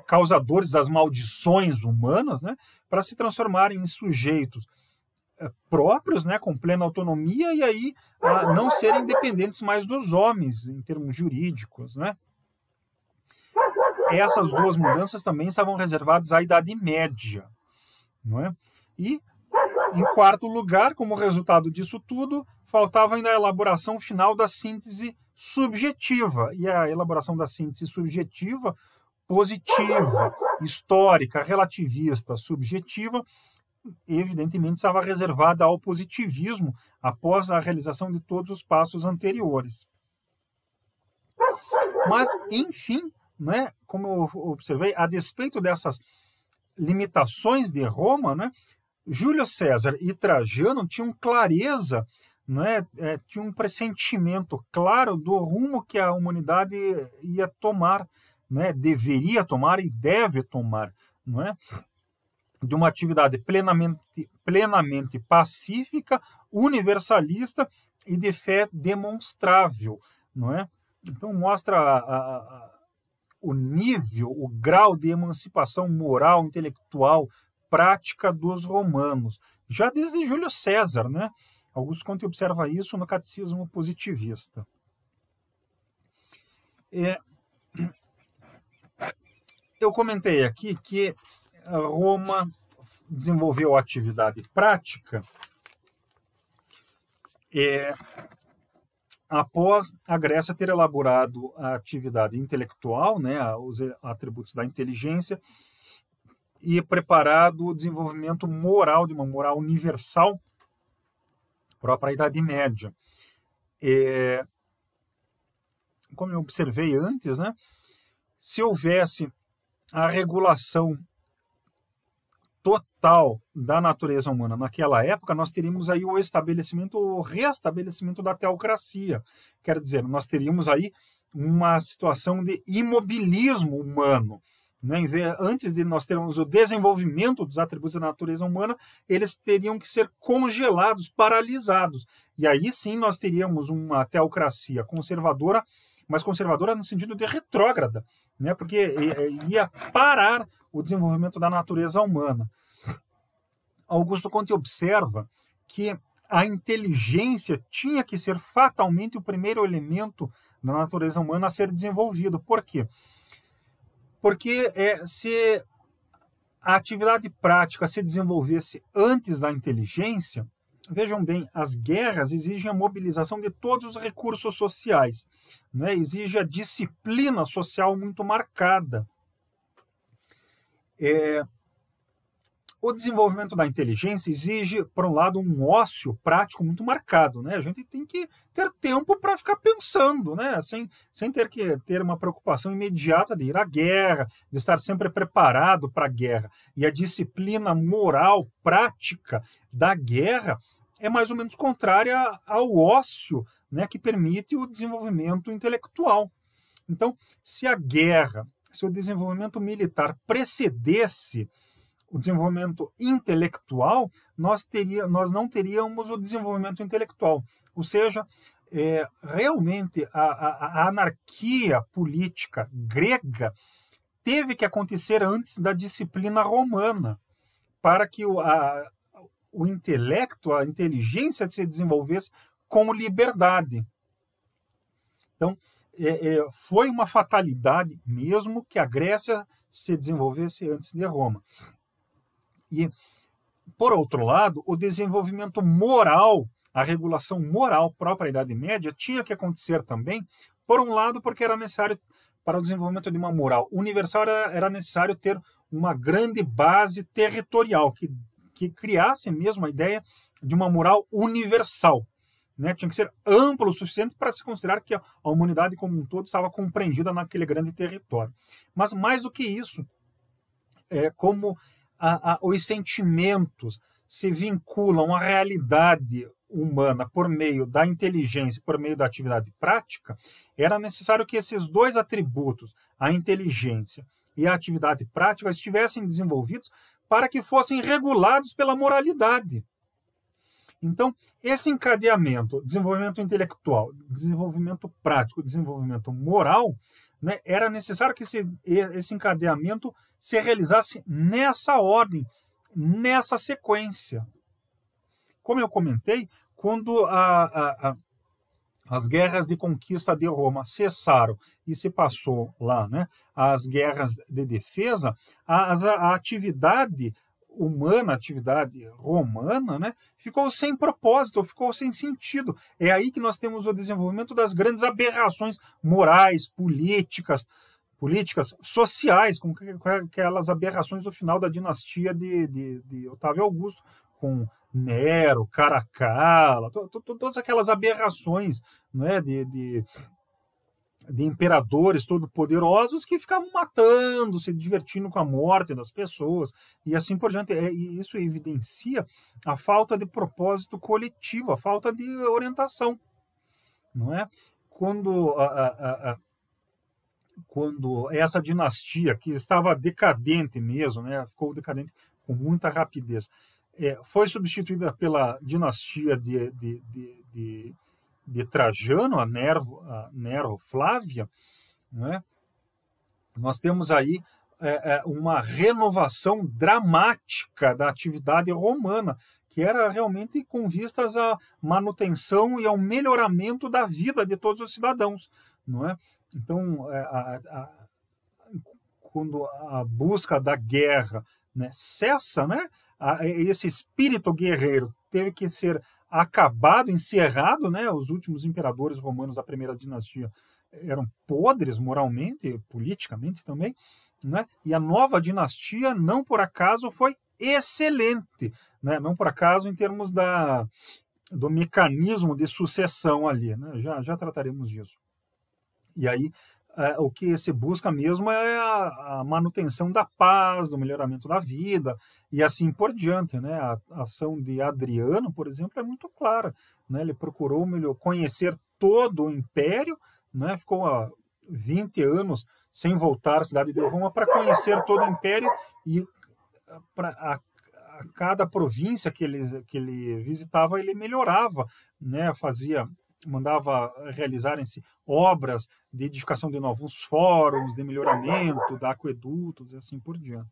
causadores das maldições humanas, né, para se transformarem em sujeitos próprios, né, com plena autonomia, e aí não serem dependentes mais dos homens em termos jurídicos, né? Essas duas mudanças também estavam reservadas à Idade Média, não é? E, em quarto lugar, como resultado disso tudo, faltava ainda a elaboração final da síntese subjetiva, e a elaboração da síntese subjetiva positiva, histórica, relativista, subjetiva, evidentemente estava reservada ao positivismo após a realização de todos os passos anteriores. Mas, enfim, né, como eu observei, a despeito dessas limitações de Roma, né, Júlio César e Trajano tinham clareza, né, tinham um pressentimento claro do rumo que a humanidade ia tomar, né, deveria tomar e deve tomar, não é? De uma atividade plenamente pacífica, universalista e de fé demonstrável, não é? Então mostra o nível, o grau de emancipação moral, intelectual, prática dos romanos, já desde Júlio César, né? Augusto Comte observa isso no Catecismo Positivista. Eu comentei aqui que Roma desenvolveu a atividade prática após a Grécia ter elaborado a atividade intelectual, né, os atributos da inteligência, e preparado o desenvolvimento moral, de uma moral universal própria à Idade Média. Como eu observei antes, né, se houvesse a regulação total da natureza humana naquela época, nós teríamos aí o estabelecimento, o restabelecimento da teocracia. Quer dizer, nós teríamos aí uma situação de imobilismo humano. Né? Antes de nós termos o desenvolvimento dos atributos da natureza humana, eles teriam que ser congelados, paralisados. E aí sim nós teríamos uma teocracia conservadora, mas conservadora no sentido de retrógrada, né? Porque ia parar o desenvolvimento da natureza humana. Augusto Comte observa que a inteligência tinha que ser fatalmente o primeiro elemento da natureza humana a ser desenvolvido. Por quê? Porque se a atividade prática se desenvolvesse antes da inteligência, vejam bem, as guerras exigem a mobilização de todos os recursos sociais, né? Exige a disciplina social muito marcada. o desenvolvimento da inteligência exige, por um lado, um ócio prático muito marcado, né? A gente tem que ter tempo para ficar pensando, né? Sem ter que ter uma preocupação imediata de ir à guerra, de estar sempre preparado para a guerra. E a disciplina moral prática da guerra é mais ou menos contrária ao ócio, né, que permite o desenvolvimento intelectual. Então, se o desenvolvimento militar precedesse o desenvolvimento intelectual, nós não teríamos o desenvolvimento intelectual. Ou seja, realmente a anarquia política grega teve que acontecer antes da disciplina romana, para que o intelecto, a inteligência se desenvolvesse com liberdade. Então, foi uma fatalidade mesmo que a Grécia se desenvolvesse antes de Roma. E, por outro lado, o desenvolvimento moral, a regulação moral própria da Idade Média tinha que acontecer também, por um lado, porque era necessário, para o desenvolvimento de uma moral universal, era necessário ter uma grande base territorial, que criasse mesmo a ideia de uma moral universal. Né? Tinha que ser amplo o suficiente para se considerar que a humanidade como um todo estava compreendida naquele grande território. Mas, mais do que isso, como os sentimentos se vinculam à realidade humana por meio da inteligência, por meio da atividade prática, era necessário que esses dois atributos, a inteligência e a atividade prática, estivessem desenvolvidos para que fossem regulados pela moralidade. Então, esse encadeamento, desenvolvimento intelectual, desenvolvimento prático, desenvolvimento moral, né, era necessário que esse encadeamento se realizasse nessa ordem, nessa sequência. Como eu comentei, quando as guerras de conquista de Roma cessaram e se passou lá, né, as guerras de defesa, a atividade humana, a atividade romana, né, ficou sem propósito, ficou sem sentido. É aí que nós temos o desenvolvimento das grandes aberrações morais, políticas, sociais, com aquelas aberrações do final da dinastia de Otávio Augusto, com Nero, Caracalla, todas aquelas aberrações, né, de imperadores todo-poderosos que ficavam matando, se divertindo com a morte das pessoas e assim por diante. Isso evidencia a falta de propósito coletivo, a falta de orientação, não é? Quando essa dinastia, que estava decadente mesmo, né, ficou decadente com muita rapidez, foi substituída pela dinastia de Trajano, a Nero Flávia, né? Nós temos aí uma renovação dramática da atividade romana, que era realmente com vistas à manutenção e ao melhoramento da vida de todos os cidadãos, não é? Então, quando a busca da guerra, né, cessa, né, esse espírito guerreiro teve que ser acabado, encerrado, né? Os últimos imperadores romanos da primeira dinastia eram podres moralmente, politicamente também, né? E a nova dinastia, não por acaso, foi excelente, né? Não por acaso em termos do mecanismo de sucessão ali, né? Já trataremos disso. E aí, o que se busca mesmo é a manutenção da paz, do melhoramento da vida e assim por diante, né? A ação de Adriano, por exemplo, é muito clara, né? Ele procurou conhecer todo o império, né? Ficou 20 anos sem voltar à cidade de Roma para conhecer todo o império e a cada província que ele visitava, ele melhorava, né? Mandava realizarem-se obras de edificação de novos fóruns, de melhoramento, de aquedutos e assim por diante.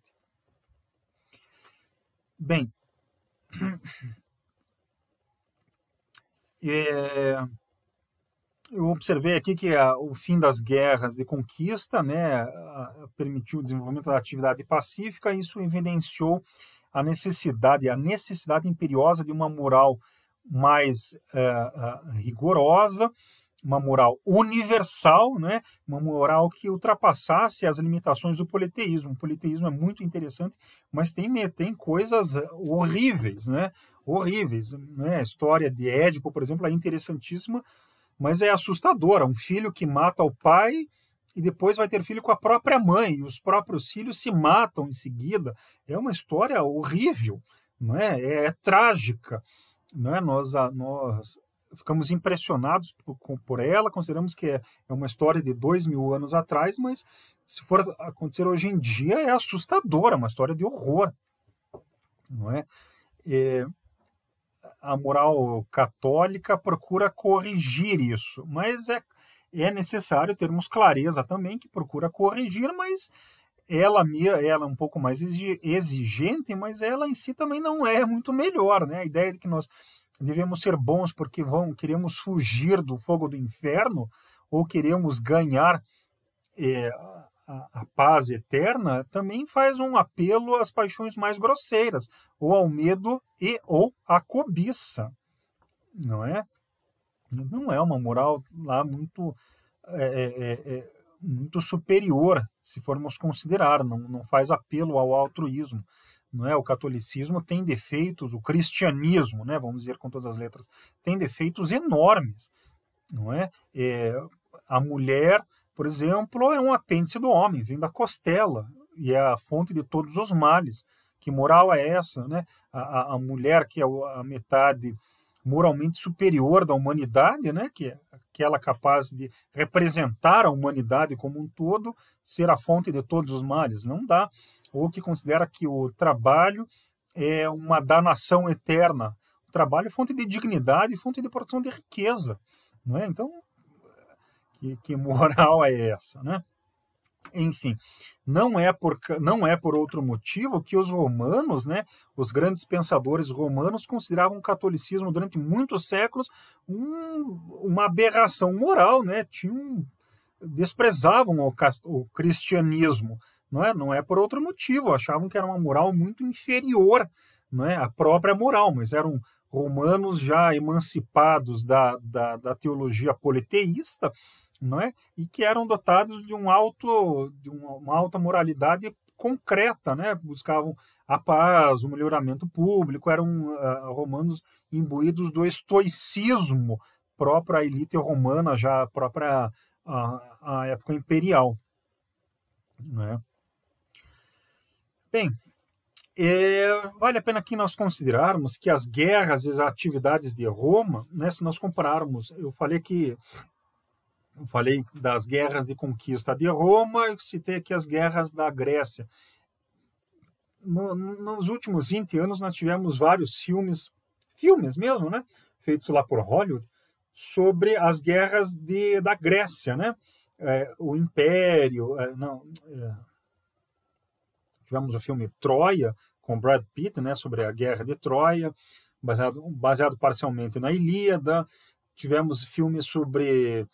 Bem, eu observei aqui que o fim das guerras de conquista, né, permitiu o desenvolvimento da atividade pacífica, e isso evidenciou a necessidade imperiosa de uma moral mais rigorosa, uma moral universal, né? Uma moral que ultrapassasse as limitações do politeísmo. O politeísmo é muito interessante, mas tem coisas horríveis, né? Horríveis, né? A história de Édipo, por exemplo, é interessantíssima, mas é assustadora. Um filho que mata o pai e depois vai ter filho com a própria mãe, e os próprios filhos se matam em seguida. É uma história horrível, não é? É trágica, não é? Nós ficamos impressionados por ela, consideramos que é uma história de 2000 anos atrás, mas se for acontecer hoje em dia é assustadora, uma história de horror, não é? A moral católica procura corrigir isso, mas é necessário termos clareza também que procura corrigir, mas ela é um pouco mais exigente, mas ela em si também não é muito melhor, né? A ideia de que nós devemos ser bons porque queremos fugir do fogo do inferno ou queremos ganhar a paz eterna, também faz um apelo às paixões mais grosseiras, ou ao medo ou à cobiça, não é? Não é uma moral lá muito muito superior, se formos considerar, não faz apelo ao altruísmo, não é? O catolicismo tem defeitos, o cristianismo, né, vamos dizer com todas as letras, tem defeitos enormes, não é? A mulher, por exemplo, é um apêndice do homem, vem da costela, e é a fonte de todos os males. Que moral é essa, né? A mulher, que é a metade moralmente superior da humanidade, né? Que é aquela capaz de representar a humanidade como um todo, ser a fonte de todos os males. Não dá. Ou que considera que o trabalho é uma danação eterna. O trabalho é fonte de dignidade, fonte de produção de riqueza, não é? Então, que moral é essa, né? Enfim, não é por outro motivo que os romanos, né, os grandes pensadores romanos, consideravam o catolicismo durante muitos séculos uma aberração moral, né? Desprezavam o cristianismo, não é por outro motivo, achavam que era uma moral muito inferior, não é, à própria moral, mas eram romanos já emancipados da teologia politeísta, não é? E que eram dotados de uma alta moralidade concreta, né? Buscavam a paz, o melhoramento público, eram romanos imbuídos do estoicismo próprio à elite romana, já própria à época imperial, né? Bem, vale a pena aqui nós considerarmos que as guerras e as atividades de Roma, né, se nós compararmos, eu falei das guerras de conquista de Roma, eu citei aqui as guerras da Grécia. Nos últimos 20 anos nós tivemos vários filmes mesmo, né, feitos lá por Hollywood, sobre as guerras da Grécia, né, o Império, tivemos o filme Troia, com Brad Pitt, né, sobre a guerra de Troia, baseado parcialmente na Ilíada. Tivemos filmes sobre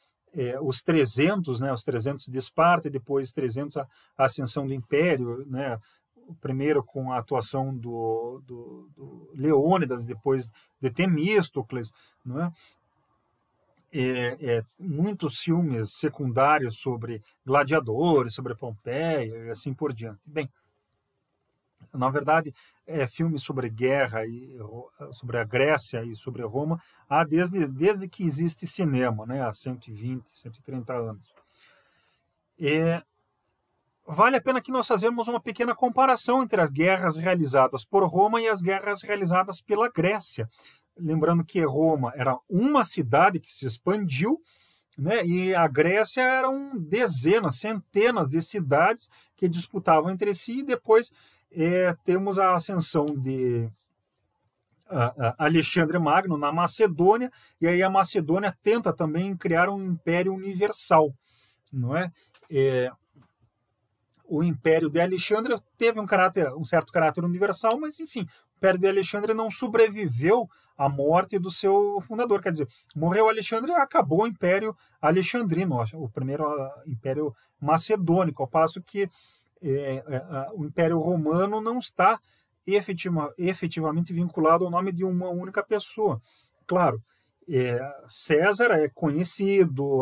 os 300, né, os 300 de Esparta, e depois 300 a ascensão do Império, né, o primeiro com a atuação do Leônidas, depois de Temístocles, né, muitos filmes secundários sobre gladiadores, sobre Pompeia e assim por diante. Bem, na verdade, filmes sobre guerra, sobre a Grécia e sobre Roma, há desde que existe cinema, né, há 120, 130 anos. Vale a pena que nós fazermos uma pequena comparação entre as guerras realizadas por Roma e as guerras realizadas pela Grécia. Lembrando que Roma era uma cidade que se expandiu, né, e a Grécia eram dezenas, centenas de cidades que disputavam entre si, e depois temos a ascensão de Alexandre Magno na Macedônia, e aí a Macedônia tenta também criar um império universal, não é? O Império de Alexandre teve um certo caráter universal, mas enfim, o Império de Alexandre não sobreviveu à morte do seu fundador, quer dizer, morreu Alexandre e acabou o Império Alexandrino, o primeiro Império Macedônico, ao passo que o Império Romano não está efetivamente vinculado ao nome de uma única pessoa. Claro, César é conhecido,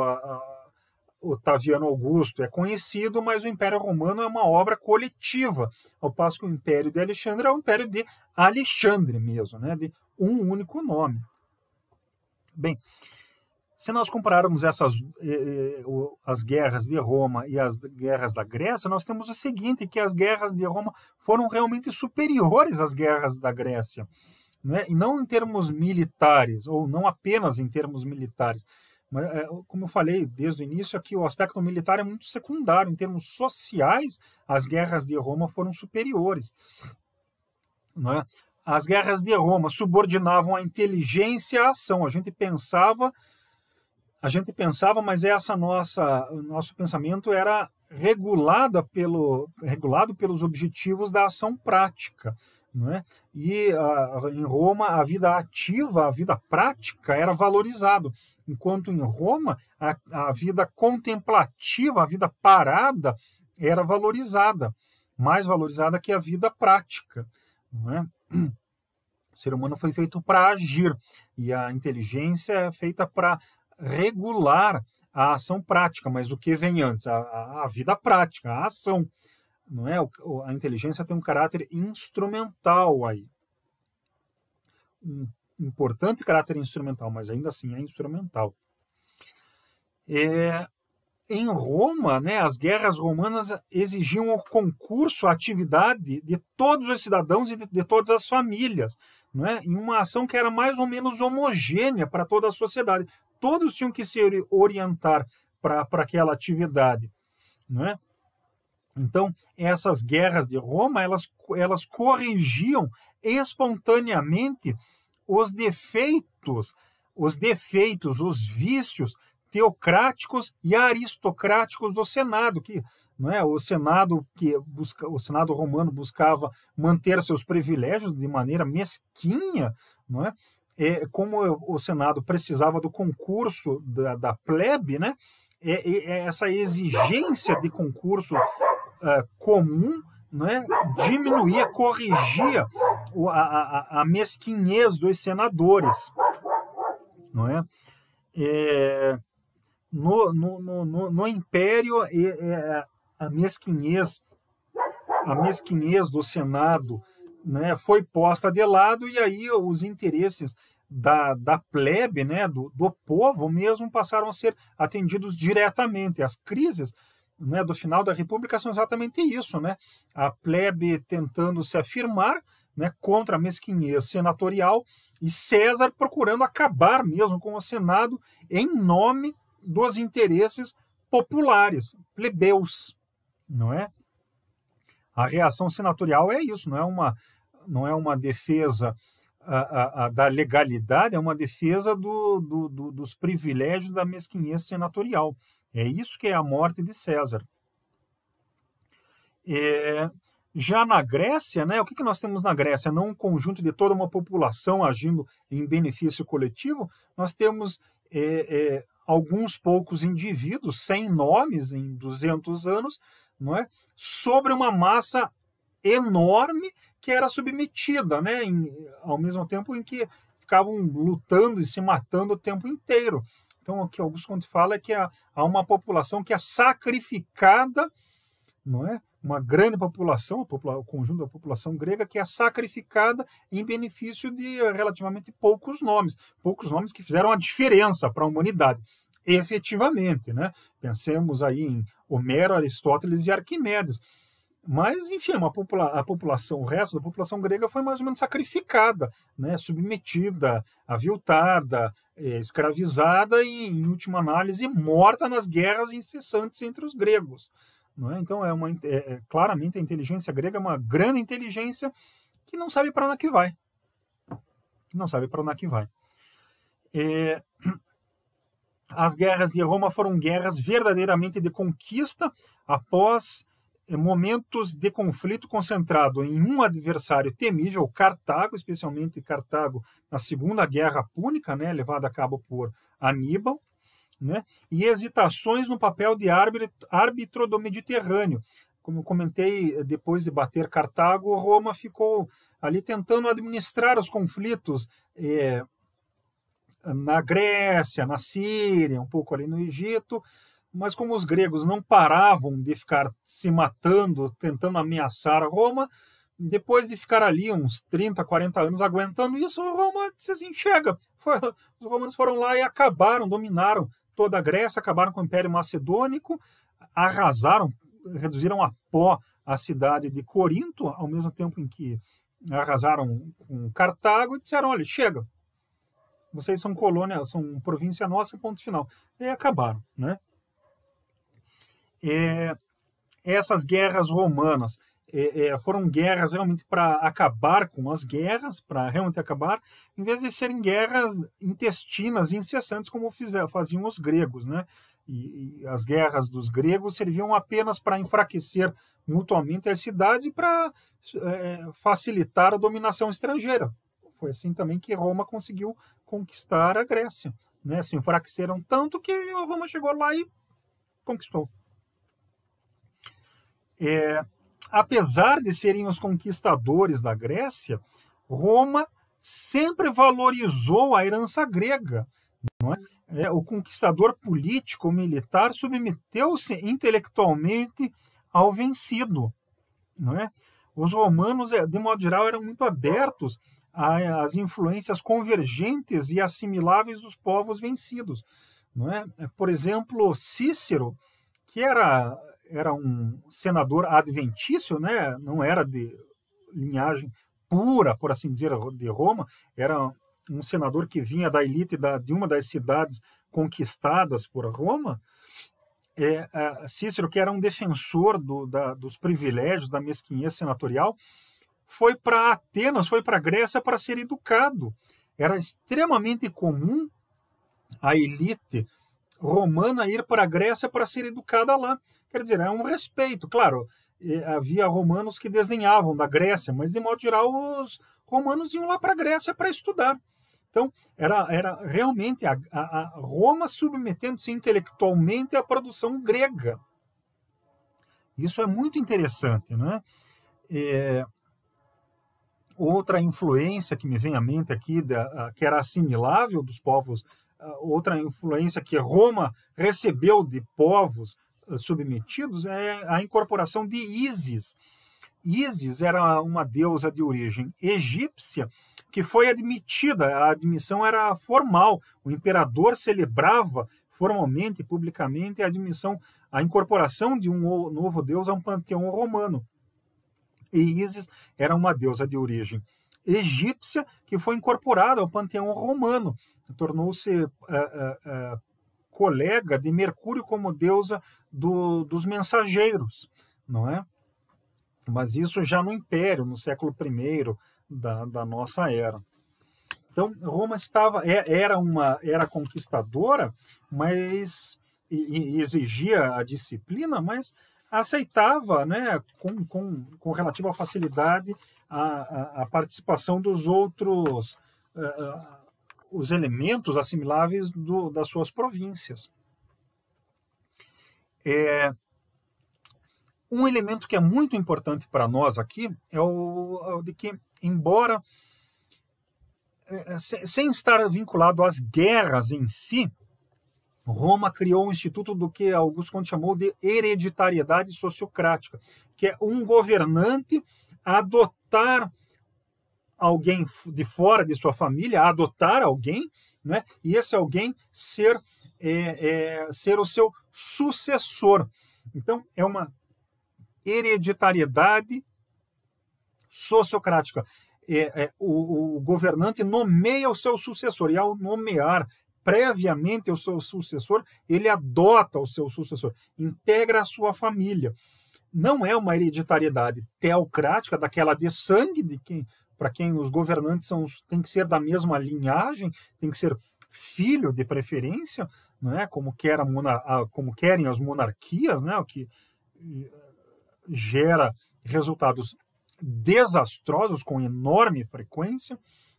Otaviano Augusto é conhecido, mas o Império Romano é uma obra coletiva, ao passo que o Império de Alexandre é o Império de Alexandre mesmo, né, de um único nome. Bem, se nós compararmos as guerras de Roma e as guerras da Grécia, nós temos o seguinte, que as guerras de Roma foram realmente superiores às guerras da Grécia, né? E não em termos militares, ou não apenas em termos militares. Mas, como eu falei desde o início, aqui o aspecto militar é muito secundário. Em termos sociais, as guerras de Roma foram superiores, né? As guerras de Roma subordinavam a inteligência à ação. A gente pensava, mas o nosso pensamento era regulado pelos objetivos da ação prática, não é? E em Roma a vida ativa, a vida prática era valorizado, enquanto em Roma a vida contemplativa, a vida parada era valorizada, mais valorizada que a vida prática, não é? O ser humano foi feito para agir e a inteligência é feita para regular a ação prática, mas o que vem antes? A vida prática, a ação. Não é? A inteligência tem um caráter instrumental aí. Um importante caráter instrumental, mas ainda assim é instrumental. Em Roma, né, as guerras romanas exigiam o concurso, a atividade de todos os cidadãos e de todas as famílias, não é? Em uma ação que era mais ou menos homogênea para toda a sociedade. Todos tinham que se orientar para aquela atividade, não é? Então, essas guerras de Roma, elas corrigiam espontaneamente os defeitos, os vícios teocráticos e aristocráticos do Senado, que não é o Senado romano buscava manter seus privilégios de maneira mesquinha, não é? Como o Senado precisava do concurso da plebe, né? Essa exigência de concurso comum, né, diminuía, corrigia a mesquinhez dos senadores, não é? No Império, a mesquinhez do Senado, né, foi posta de lado, e aí os interesses da plebe, né, do povo mesmo, passaram a ser atendidos diretamente. As crises, né, do final da República são exatamente isso, né? A plebe tentando se afirmar, né, contra a mesquinhez senatorial, e César procurando acabar mesmo com o Senado em nome dos interesses populares, plebeus, não é? A reação senatorial é isso, não é uma defesa da legalidade, é uma defesa dos privilégios da mesquinhez senatorial. É isso que é a morte de César. Já na Grécia, né, o que nós temos na Grécia? Não um conjunto de toda uma população agindo em benefício coletivo, nós temos alguns poucos indivíduos, sem nomes em 200 anos, não é? Sobre uma massa enorme que era submetida, né, ao mesmo tempo em que ficavam lutando e se matando o tempo inteiro. Então, o que Augusto Comte fala é que há uma população que é sacrificada, não é? Uma grande população, o conjunto da população grega, que é sacrificada em benefício de relativamente poucos nomes que fizeram a diferença para a humanidade, efetivamente, né? Pensemos aí em Homero, Aristóteles e Arquimedes. Mas, enfim, o resto da população grega foi mais ou menos sacrificada, né? Submetida, aviltada, escravizada e, em última análise, morta nas guerras incessantes entre os gregos. Não é? Então, claramente a inteligência grega é uma grande inteligência que não sabe para onde que vai. As guerras de Roma foram guerras verdadeiramente de conquista após momentos de conflito concentrado em um adversário temível, Cartago, especialmente Cartago na Segunda Guerra Púnica, né, levada a cabo por Aníbal, né, e hesitações no papel de árbitro do Mediterrâneo. Como eu comentei, depois de bater Cartago, Roma ficou ali tentando administrar os conflitos na Grécia, na Síria, um pouco ali no Egito, mas como os gregos não paravam de ficar se matando, tentando ameaçar Roma, depois de ficar ali uns 30, 40 anos aguentando isso, Roma disse assim, chega. Os romanos foram lá e acabaram, dominaram toda a Grécia, acabaram com o Império Macedônico, arrasaram, reduziram a pó a cidade de Corinto, ao mesmo tempo em que arrasaram com Cartago, e disseram, olha, chega, vocês são colônia, são província nossa, ponto final. E acabaram, né? Essas guerras romanas foram guerras realmente para acabar com as guerras, para realmente acabar, em vez de serem guerras intestinas e incessantes como faziam os gregos, né? E as guerras dos gregos serviam apenas para enfraquecer mutuamente as cidades e para facilitar a dominação estrangeira. Foi assim também que Roma conseguiu conquistar a Grécia, né? Se enfraqueceram tanto que Roma chegou lá e conquistou. Apesar de serem os conquistadores da Grécia, Roma sempre valorizou a herança grega. Não é? O conquistador político militar submeteu-se intelectualmente ao vencido. Não é? Os romanos, de modo geral, eram muito abertos às influências convergentes e assimiláveis dos povos vencidos. Não é? Por exemplo, Cícero, que era um senador adventício, né? Não era de linhagem pura, por assim dizer, de Roma, era um senador que vinha da elite de uma das cidades conquistadas por Roma. Cícero, que era um defensor dos privilégios, da mesquinhez senatorial, foi para Atenas, foi para a Grécia para ser educado. Era extremamente comum a elite romana ir para a Grécia para ser educada lá. Quer dizer, é um respeito. Claro, havia romanos que desdenhavam da Grécia, mas, de modo geral, os romanos iam lá para a Grécia para estudar. Então, era realmente a Roma submetendo-se intelectualmente à produção grega. Isso é muito interessante, né? Outra influência que me vem à mente aqui, que era assimilável dos povos, outra influência que Roma recebeu de povos submetidos é a incorporação de Ísis. Ísis era uma deusa de origem egípcia que foi admitida, a admissão era formal, o imperador celebrava formalmente e publicamente a incorporação de um novo deus a um panteão romano. E Ísis era uma deusa de origem egípcia que foi incorporada ao panteão romano, tornou-se colega de Mercúrio como deusa dos mensageiros, não é? Mas isso já no Império, no século I da nossa era. Então, Roma era conquistadora, mas e exigia a disciplina, mas aceitava, né, com relativa facilidade a participação dos outros os elementos assimiláveis das suas províncias. Um elemento que é muito importante para nós aqui é o de que, embora sem estar vinculado às guerras em si, Roma criou um instituto do que Augusto Conte chamou de hereditariedade sociocrática, que é um governante adotar alguém de fora de sua família, adotar alguém, né? E esse alguém ser o seu sucessor. Então, é uma hereditariedade sociocrática. O governante nomeia o seu sucessor, e ao nomear previamente o seu sucessor, ele adota o seu sucessor, integra a sua família. Não é uma hereditariedade teocrática, daquela de sangue, para quem os governantes têm que ser da mesma linhagem, tem que ser filho de preferência, não é? Como querem as monarquias, né? O que gera resultados desastrosos com enorme frequência,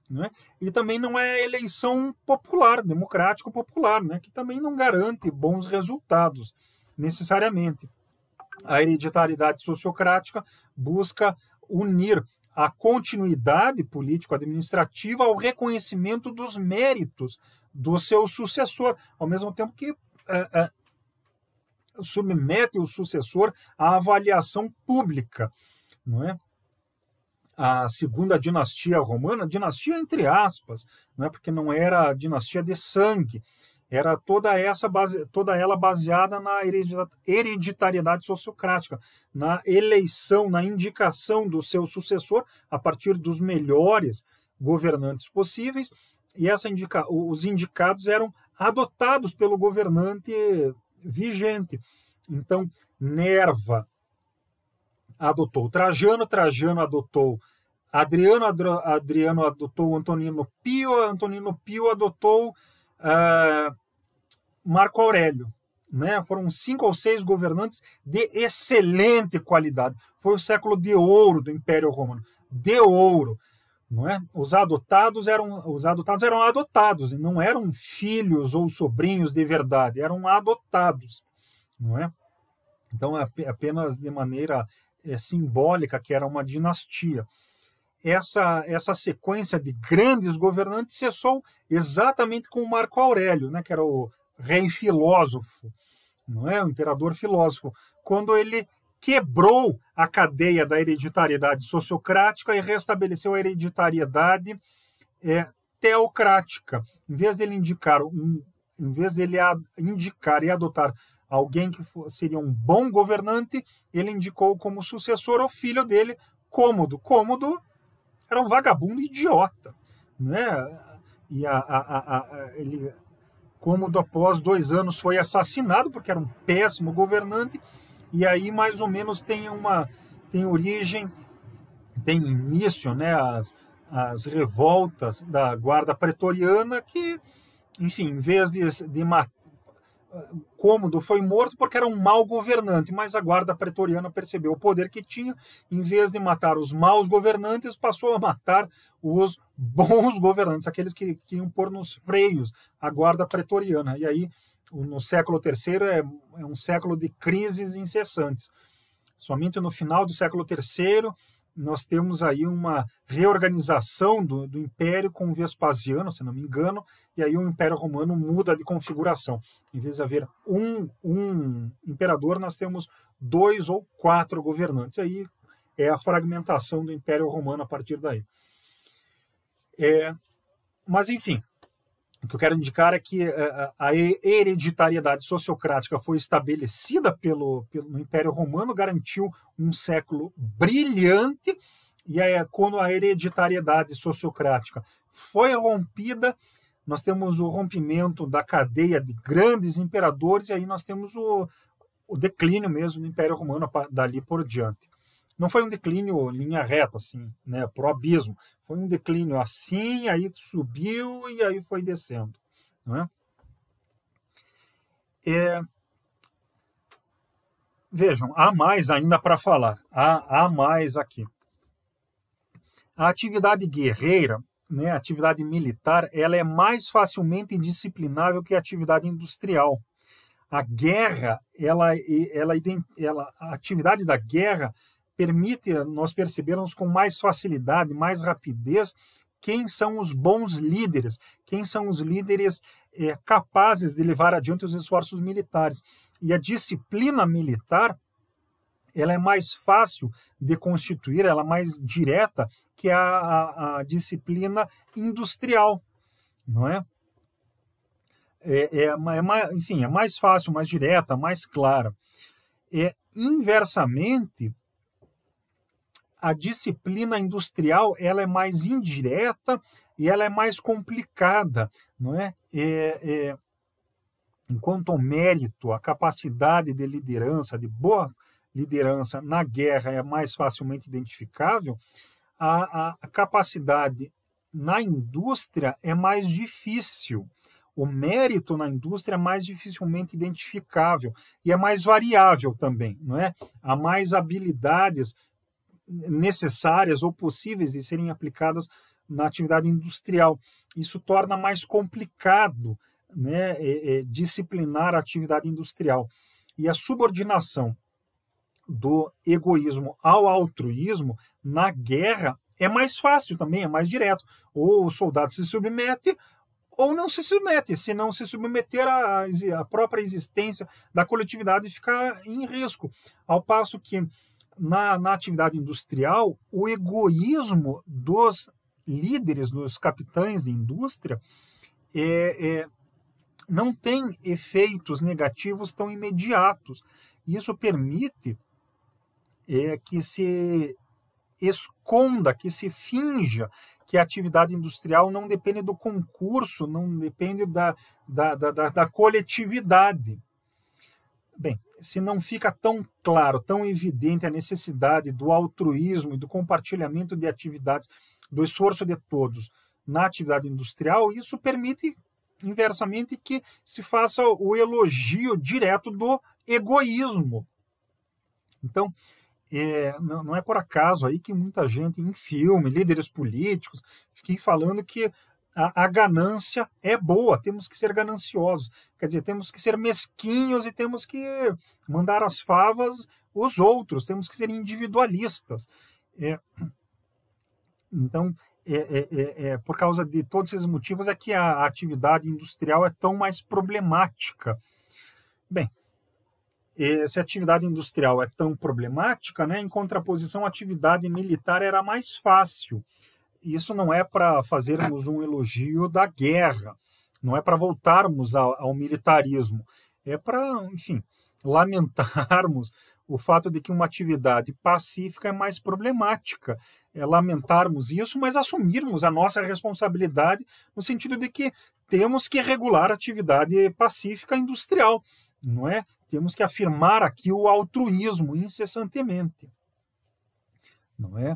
né? E também não é eleição popular, democrático-popular, né? Que também não garante bons resultados, necessariamente. A hereditariedade sociocrática busca unir a continuidade político-administrativa ao reconhecimento dos méritos do seu sucessor, ao mesmo tempo que submete o sucessor à avaliação pública, não é? A segunda dinastia romana, dinastia entre aspas, não é? Porque não era a dinastia de sangue, era toda ela baseada na hereditariedade sociocrática, na eleição, na indicação do seu sucessor a partir dos melhores governantes possíveis, e os indicados eram adotados pelo governante vigente. Então, Nerva adotou Trajano, Trajano adotou Adriano, Adriano adotou Antonino Pio adotou Marco Aurélio. Né? Foram 5 ou 6 governantes de excelente qualidade. Foi o século de ouro do Império Romano. De ouro. Não é? Os adotados eram adotados, e não eram filhos ou sobrinhos de verdade, eram adotados. Não é? Então, apenas de maneira simbólica, que era uma dinastia. Essa sequência de grandes governantes cessou exatamente com Marco Aurélio, né, que era o rei filósofo, não é? O imperador filósofo, quando ele quebrou a cadeia da hereditariedade sociocrática e restabeleceu a hereditariedade teocrática. Em vez dele indicar e adotar alguém que seria um bom governante, ele indicou como sucessor o filho dele, Cômodo. Cômodo era um vagabundo idiota, né? E Cômodo, após 2 anos, foi assassinado porque era um péssimo governante. E aí, mais ou menos, tem início, né, as revoltas da guarda pretoriana que, enfim, em vez de matar, Cômodo foi morto porque era um mau governante, mas a guarda pretoriana percebeu o poder que tinha, em vez de matar os maus governantes, passou a matar os bons governantes, aqueles que queriam pôr nos freios a guarda pretoriana. E aí, no século III, é um século de crises incessantes. Somente no final do século III, nós temos aí uma reorganização do Império com Vespasiano, se não me engano, e aí o Império Romano muda de configuração. Em vez de haver um imperador, nós temos 2 ou 4 governantes. Aí é a fragmentação do Império Romano a partir daí. Mas, enfim, o que eu quero indicar é que a hereditariedade sociocrática foi estabelecida no Império Romano, garantiu um século brilhante, e aí, quando a hereditariedade sociocrática foi rompida, nós temos o rompimento da cadeia de grandes imperadores, e aí nós temos o declínio mesmo do Império Romano dali por diante. Não foi um declínio linha reta, assim, né, pro abismo. Foi um declínio assim, aí subiu e aí foi descendo. Não é? Vejam, há mais ainda para falar. Há mais aqui. A atividade guerreira, né, a atividade militar, ela é mais facilmente disciplinável que a atividade industrial. A guerra, a atividade da guerra permite nós percebermos com mais facilidade, mais rapidez, quem são os bons líderes, quem são os líderes capazes de levar adiante os esforços militares. E a disciplina militar, ela é mais fácil de constituir, ela é mais direta que a disciplina industrial, não é? Enfim, é mais fácil, mais direta, mais clara. Inversamente, a disciplina industrial, ela é mais indireta e ela é mais complicada, não é? Enquanto o mérito, a capacidade de liderança, de boa liderança na guerra é mais facilmente identificável, a capacidade na indústria é mais difícil. O mérito na indústria é mais dificilmente identificável e é mais variável também, não é? Há mais habilidades necessárias ou possíveis de serem aplicadas na atividade industrial. Isso torna mais complicado, né, disciplinar a atividade industrial. E a subordinação do egoísmo ao altruísmo na guerra é mais fácil também, é mais direto. Ou o soldado se submete ou não se submete, se não se submeter à própria existência da coletividade fica em risco. Ao passo que na atividade industrial, o egoísmo dos líderes, dos capitães de indústria, não tem efeitos negativos tão imediatos. Isso permite que se esconda, que se finja que a atividade industrial não depende do concurso, não depende da coletividade. Bem, se não fica tão claro, tão evidente a necessidade do altruísmo e do compartilhamento de atividades, do esforço de todos na atividade industrial, isso permite, inversamente, que se faça o elogio direto do egoísmo. Então, não é por acaso aí que muita gente em filme, líderes políticos, fiquem falando que a ganância é boa, temos que ser gananciosos, quer dizer, temos que ser mesquinhos e temos que mandar as favas os outros, temos que ser individualistas. Então, por causa de todos esses motivos é que a atividade industrial é tão mais problemática. Bem, se a atividade industrial é tão problemática, né, em contraposição, a atividade militar era mais fácil. Isso não é para fazermos um elogio da guerra, não é para voltarmos ao militarismo, é para, enfim, lamentarmos o fato de que uma atividade pacífica é mais problemática, lamentarmos isso, mas assumirmos a nossa responsabilidade no sentido de que temos que regular a atividade pacífica industrial, não é? Temos que afirmar aqui o altruísmo incessantemente, não é?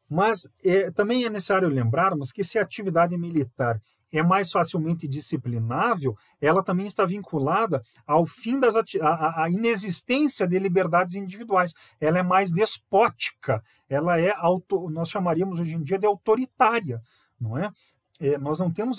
Mas também é necessário lembrarmos que se a atividade militar é mais facilmente disciplinável, ela também está vinculada ao fim à inexistência de liberdades individuais. Ela é mais despótica, ela nós chamaríamos hoje em dia de autoritária, não é? Nós não temos,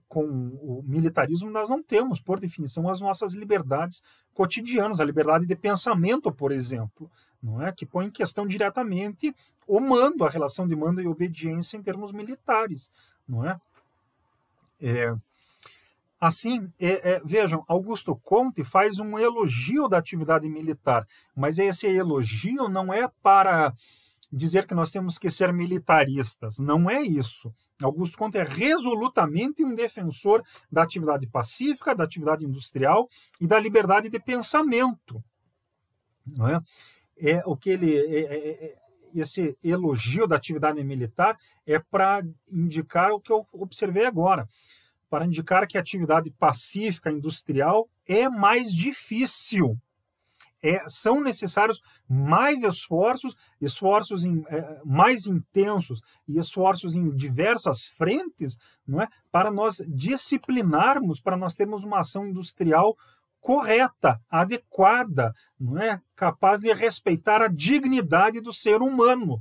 com o militarismo, nós não temos, por definição, as nossas liberdades cotidianas, a liberdade de pensamento, por exemplo, não é? Que põe em questão diretamente o mando, a relação de mando e obediência em termos militares, não é? Assim, vejam, Augusto Comte faz um elogio da atividade militar, mas esse elogio não é para dizer que nós temos que ser militaristas, não é isso. Augusto Comte é resolutamente um defensor da atividade pacífica, da atividade industrial e da liberdade de pensamento, não é? Esse elogio da atividade militar é para indicar o que eu observei agora, para indicar que a atividade pacífica industrial é mais difícil. São necessários mais esforços mais intensos e esforços em diversas frentes, não é? Para nós disciplinarmos, para nós termos uma ação industrial correta, adequada, não é? Capaz de respeitar a dignidade do ser humano,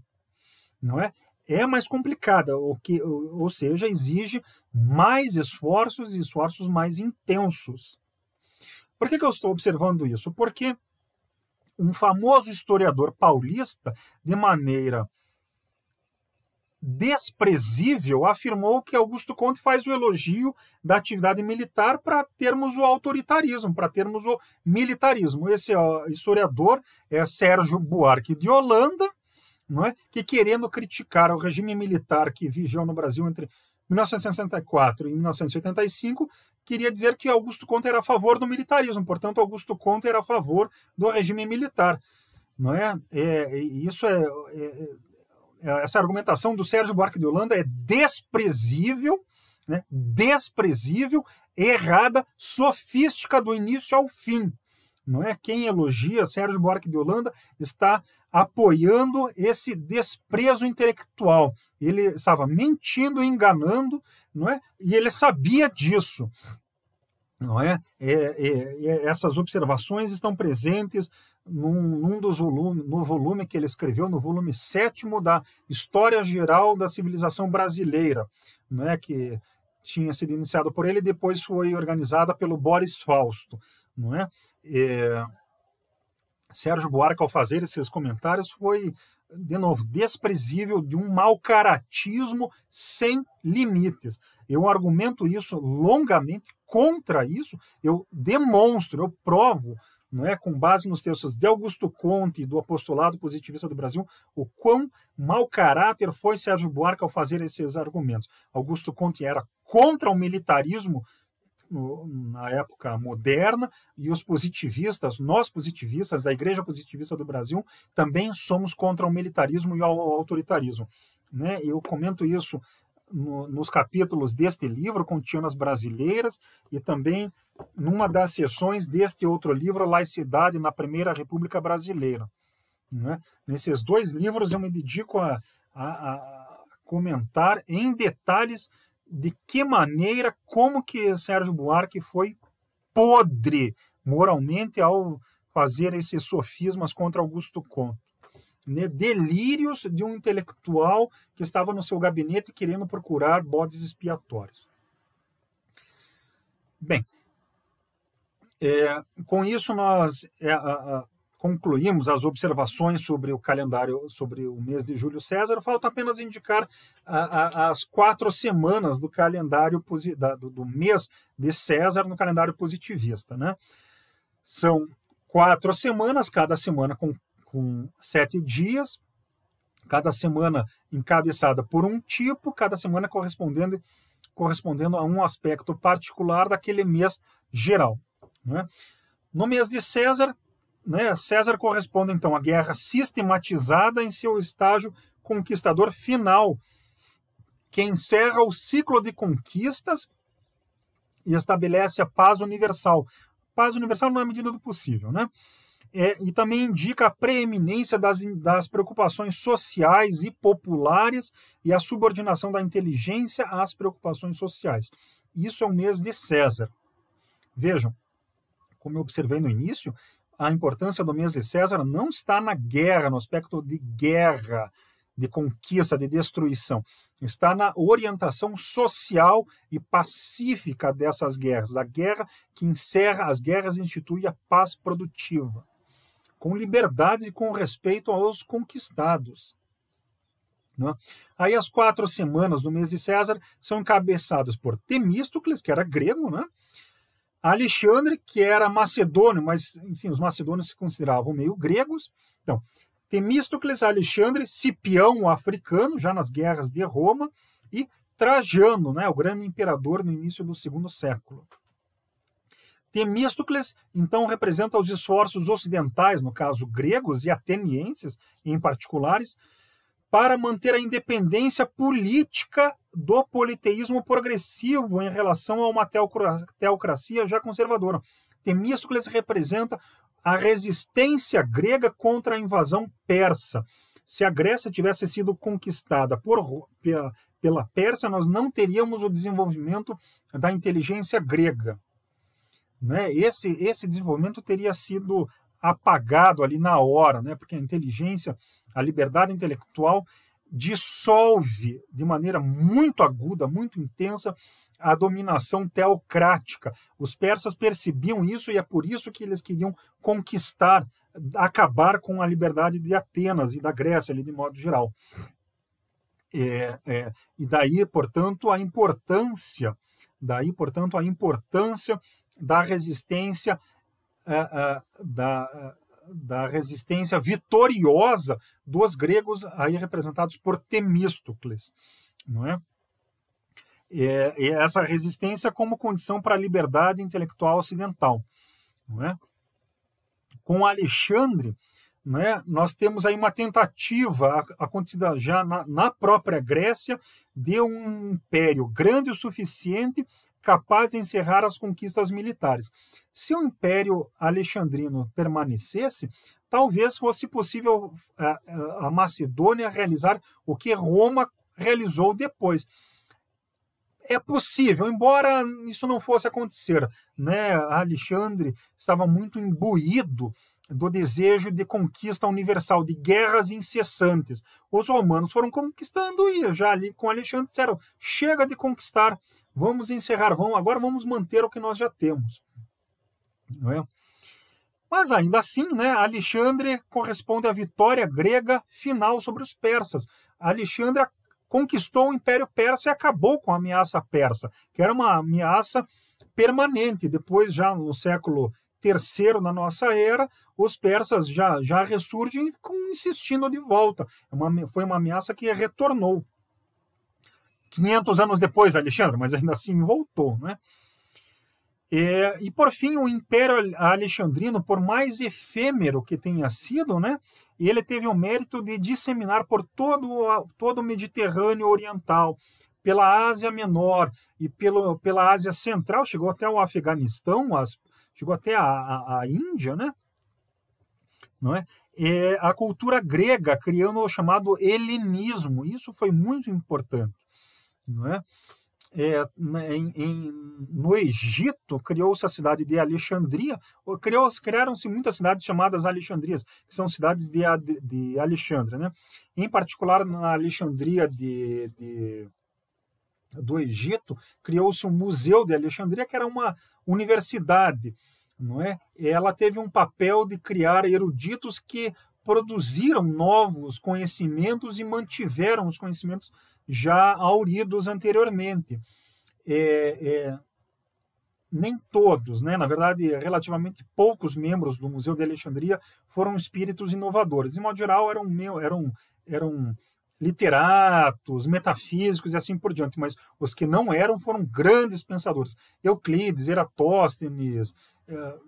não é? É mais complicada, ou seja, exige mais esforços e esforços mais intensos. Por que eu estou observando isso? Porque um famoso historiador paulista, de maneira desprezível, afirmou que Augusto Comte faz o elogio da atividade militar para termos o autoritarismo, para termos o militarismo. Esse historiador é Sérgio Buarque de Holanda, não é? Que, querendo criticar o regime militar que vigiou no Brasil entre 1964 e 1985, queria dizer que Augusto Comte era a favor do militarismo, portanto, Augusto Comte era a favor do regime militar. Não é? Essa argumentação do Sérgio Buarque de Holanda é desprezível, né? Desprezível, errada, sofística do início ao fim. Não é? Quem elogia Sérgio Buarque de Holanda está apoiando esse desprezo intelectual. Ele estava mentindo, enganando, não é? E ele sabia disso, não é? Essas observações estão presentes no volume que ele escreveu, no volume 7º da História Geral da Civilização Brasileira, não é? Que tinha sido iniciado por ele e depois foi organizada pelo Boris Fausto, não é? Sérgio Buarque, ao fazer esses comentários, foi, de novo, desprezível, de um mau-caratismo sem limites. Eu argumento isso longamente, contra isso, eu demonstro, eu provo, não é, com base nos textos de Augusto Conte e do Apostolado Positivista do Brasil, o quão mau caráter foi Sérgio Buarque ao fazer esses argumentos. Augusto Conte era contra o militarismo na época moderna, e os positivistas, nós positivistas, da Igreja Positivista do Brasil, também somos contra o militarismo e o autoritarismo. Né? Eu comento isso nos capítulos deste livro, Contínuas Brasileiras, e também numa das sessões deste outro livro, Laicidade na Primeira República Brasileira. Né? Nesses dois livros eu me dedico a comentar em detalhes de que maneira, como que Sérgio Buarque foi podre moralmente ao fazer esses sofismas contra Augusto Conte. Né? Delírios de um intelectual que estava no seu gabinete querendo procurar bodes expiatórios. Bem, com isso nós concluímos as observações sobre o calendário, sobre o mês de Júlio César. Falta apenas indicar as 4 semanas do calendário do mês de César no calendário positivista. Né? São 4 semanas, cada semana com 7 dias, cada semana encabeçada por um tipo, cada semana correspondendo a um aspecto particular daquele mês geral. Né? No mês de César, né, César corresponde então à guerra sistematizada em seu estágio conquistador final, que encerra o ciclo de conquistas e estabelece a paz universal. Paz universal na medida do possível, né? E também indica a preeminência das preocupações sociais e populares e a subordinação da inteligência às preocupações sociais. Isso é o mês de César. Vejam, como eu observei no início, a importância do mês de César não está na guerra, no aspecto de guerra, de conquista, de destruição. Está na orientação social e pacífica dessas guerras, da guerra que encerra as guerras e institui a paz produtiva, com liberdade e com respeito aos conquistados. Né? Aí as 4 semanas do mês de César são encabeçadas por Temístocles, que era grego, né? Alexandre, que era macedônio, mas, enfim, os macedônios se consideravam meio gregos. Então, Temístocles, Alexandre, Cipião, o africano, já nas guerras de Roma, e Trajano, né, o grande imperador no início do 2º século. Temístocles, então, representa os esforços ocidentais, no caso gregos e atenienses em particulares, para manter a independência política do politeísmo progressivo em relação a uma teocracia já conservadora. Temístocles representa a resistência grega contra a invasão persa. Se a Grécia tivesse sido conquistada pela Pérsia, nós não teríamos o desenvolvimento da inteligência grega. Né? Esse desenvolvimento teria sido apagado ali na hora, né? Porque a inteligência, a liberdade intelectual dissolve de maneira muito aguda, muito intensa, a dominação teocrática. Os persas percebiam isso e é por isso que eles queriam conquistar, acabar com a liberdade de Atenas e da Grécia, ali, de modo geral. E daí, portanto, a importância da resistência da resistência vitoriosa dos gregos, aí representados por Temístocles, não é? E essa resistência como condição para a liberdade intelectual ocidental, não é? Com Alexandre, não é, nós temos aí uma tentativa acontecida já na própria Grécia de um império grande o suficiente capaz de encerrar as conquistas militares. Se o Império Alexandrino permanecesse, talvez fosse possível a Macedônia realizar o que Roma realizou depois. É possível, embora isso não fosse acontecer, né? Alexandre estava muito imbuído do desejo de conquista universal, de guerras incessantes. Os romanos foram conquistando e já ali com Alexandre disseram, chega de conquistar, vamos encerrar, agora vamos manter o que nós já temos. Não é? Mas ainda assim, né, Alexandre corresponde à vitória grega final sobre os persas. Alexandre conquistou o Império Persa e acabou com a ameaça persa, que era uma ameaça permanente. Depois, já no século III da nossa era, os persas já ressurgem e ficam insistindo de volta. Foi uma ameaça que retornou 500 anos depois de Alexandre, mas ainda assim voltou, né? E por fim, o Império Alexandrino, por mais efêmero que tenha sido, né, ele teve o mérito de disseminar por todo o Mediterrâneo Oriental, pela Ásia Menor e pela Ásia Central, chegou até o Afeganistão, chegou até a Índia, né? Não é? A cultura grega, criando o chamado helenismo. Isso foi muito importante. Não é? No Egito, criou-se a cidade de Alexandria, criaram-se muitas cidades chamadas Alexandrias, que são cidades de Alexandre. Né? Em particular, na Alexandria do Egito, criou-se um museu de Alexandria, que era uma universidade. Não é? Ela teve um papel de criar eruditos que produziram novos conhecimentos e mantiveram os conhecimentos já hauridos anteriormente. Nem todos, né? Na verdade, relativamente poucos membros do Museu de Alexandria foram espíritos inovadores. De modo geral, eram literatos, metafísicos e assim por diante, mas os que não eram foram grandes pensadores. Euclides, Eratóstenes,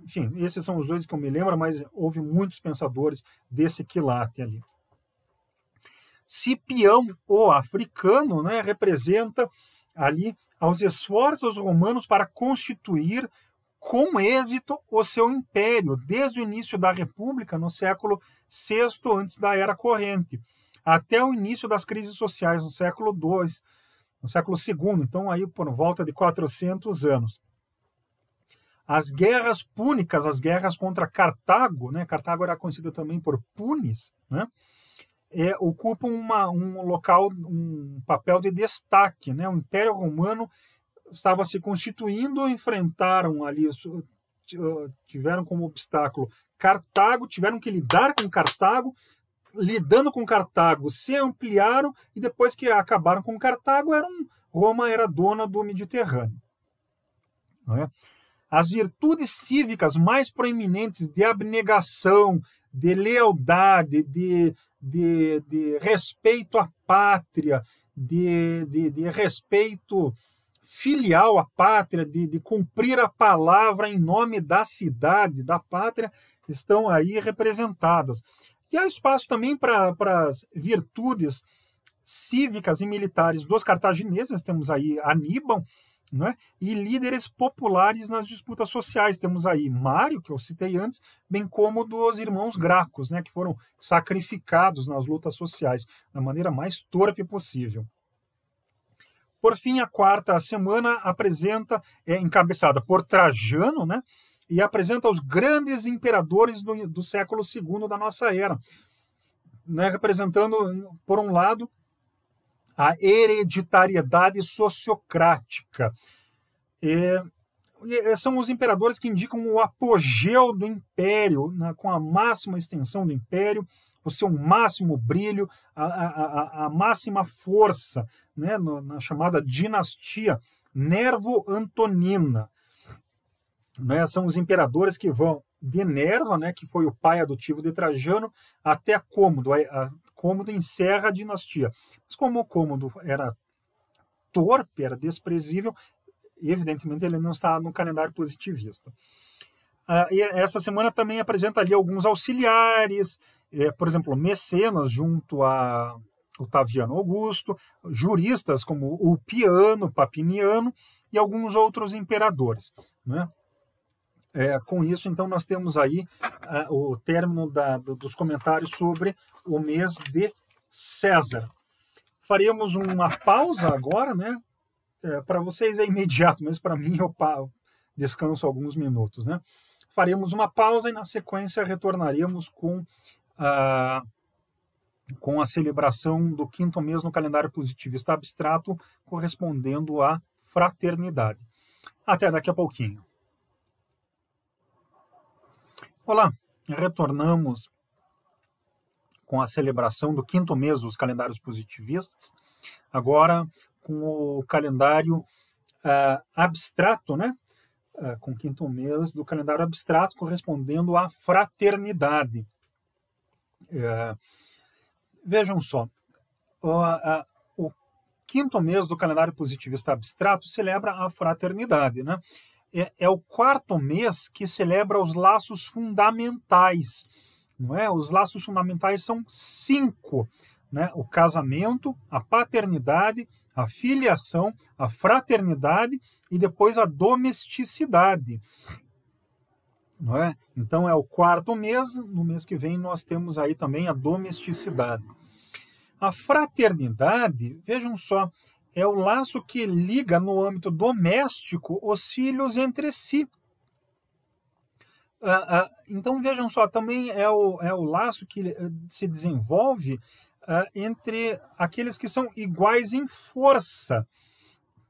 enfim, esses são os dois que eu me lembro, mas houve muitos pensadores desse quilate ali. Cipião, o africano, né, representa ali aos esforços romanos para constituir com êxito o seu império, desde o início da República, no século VI antes da Era Corrente, até o início das crises sociais, no século II, no século II, então aí por volta de 400 anos. As guerras púnicas, as guerras contra Cartago, né, Cartago era conhecida também por Punis, né, ocupam um papel de destaque. Né? O Império Romano estava se constituindo, enfrentaram ali, tiveram como obstáculo Cartago, tiveram que lidar com Cartago, lidando com Cartago, se ampliaram e depois que acabaram com Cartago, Roma era dona do Mediterrâneo. Não é? As virtudes cívicas mais proeminentes de abnegação, de lealdade, de respeito à pátria, de respeito filial à pátria, de cumprir a palavra em nome da cidade, da pátria, estão aí representadas. E há espaço também para as virtudes cívicas e militares dos cartagineses. Temos aí Aníbal, né? E líderes populares nas disputas sociais. Temos aí Mário, que eu citei antes, bem como dos irmãos Gracos, né? Que foram sacrificados nas lutas sociais da maneira mais torpe possível. Por fim, a quarta semana encabeçada por Trajano, né? E apresenta os grandes imperadores do século II da nossa era, né? Representando, por um lado, a hereditariedade sociocrática. São os imperadores que indicam o apogeu do império, né, com a máxima extensão do império, o seu máximo brilho, a máxima força, né, na chamada dinastia Nervo-Antonina. Né, são os imperadores que vão de Nerva, né, que foi o pai adotivo de Trajano, até Cômodo. Cômodo encerra a dinastia. Mas como o Cômodo era torpe, era desprezível, evidentemente ele não está no calendário positivista. E essa semana também apresenta ali alguns auxiliares, por exemplo, Mecenas junto a Otaviano Augusto, juristas como Ulpiano, Papiniano e alguns outros imperadores, né? Com isso, então, nós temos aí o término dos comentários sobre o mês de César. Faremos uma pausa agora, né? Para vocês é imediato, mas para mim eu descanso alguns minutos, né? Faremos uma pausa e, na sequência, retornaremos com a celebração do quinto mês no calendário positivista abstrato, correspondendo à fraternidade. Até daqui a pouquinho. Olá, retornamos com a celebração do 5º mês dos calendários positivistas, agora com o calendário abstrato, né? Com o 5º mês do calendário abstrato, correspondendo à fraternidade. Vejam só, o 5º mês do calendário positivista abstrato celebra a fraternidade, né? É o 4º mês que celebra os laços fundamentais, não é? Os laços fundamentais são 5, né? O casamento, a paternidade, a filiação, a fraternidade e depois a domesticidade, não é? Então é o 4º mês, no mês que vem nós temos aí também a domesticidade. A fraternidade, vejam só, é o laço que liga no âmbito doméstico os filhos entre si. Então, vejam só, também é o laço que se desenvolve entre aqueles que são iguais em força,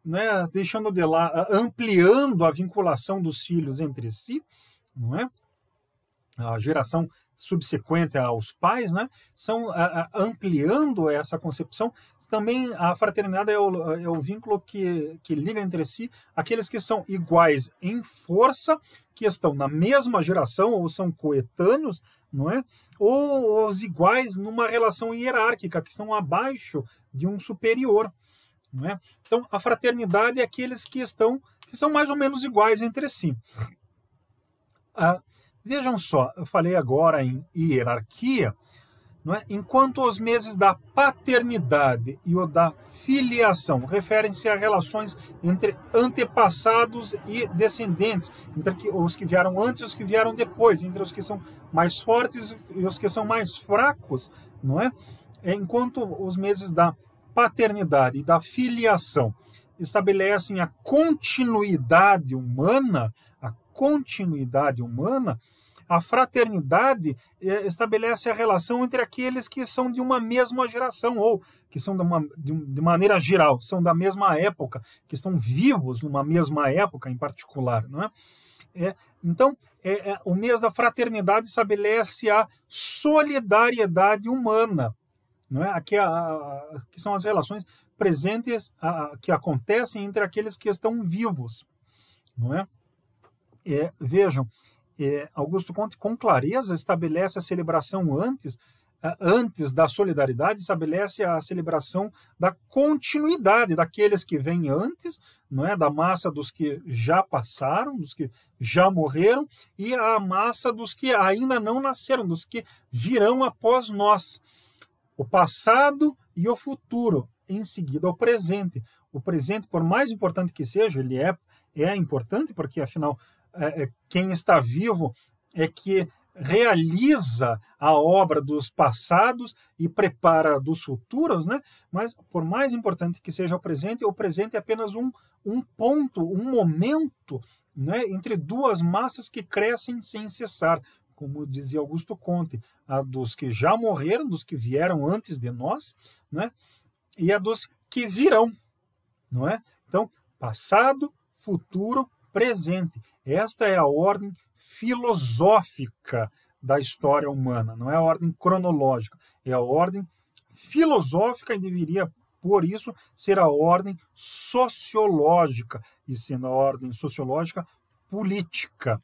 né? Deixando de lá, ampliando a vinculação dos filhos entre si, não é? A geração subsequente aos pais, né? São ampliando essa concepção. Também a fraternidade é o vínculo que liga entre si aqueles que são iguais em força, que estão na mesma geração ou são coetâneos, não é? Ou os iguais numa relação hierárquica, que são abaixo de um superior, não é? Então, a fraternidade é aqueles que são mais ou menos iguais entre si. Vejam só, eu falei agora em hierarquia, não é? Enquanto os meses da paternidade e o da filiação referem-se a relações entre antepassados e descendentes, entre os que vieram antes e os que vieram depois, entre os que são mais fortes e os que são mais fracos, não é? Enquanto os meses da paternidade e da filiação estabelecem a continuidade humana, a fraternidade estabelece a relação entre aqueles que são de uma mesma geração, ou que são de maneira geral, são da mesma época, que estão vivos numa mesma época em particular, não é? Então, o mês da fraternidade estabelece a solidariedade humana, não é? Que são as relações presentes que acontecem entre aqueles que estão vivos, não é? Vejam, Augusto Comte com clareza estabelece a celebração antes da solidariedade, estabelece a celebração da continuidade daqueles que vêm antes, não é? Da massa dos que já passaram, dos que já morreram, e a massa dos que ainda não nasceram, dos que virão após nós. O passado e o futuro, em seguida o presente. O presente, por mais importante que seja, ele é importante, porque afinal quem está vivo é que realiza a obra dos passados e prepara dos futuros, né? Mas por mais importante que seja o presente é apenas um ponto, um momento, né? Entre duas massas que crescem sem cessar, como dizia Augusto Comte, a dos que já morreram, dos que vieram antes de nós, né? E a dos que virão, não é? Então, passado, futuro, presente. Esta é a ordem filosófica da história humana, não é a ordem cronológica, é a ordem filosófica e deveria, por isso, ser a ordem sociológica, e sendo a ordem sociológica política.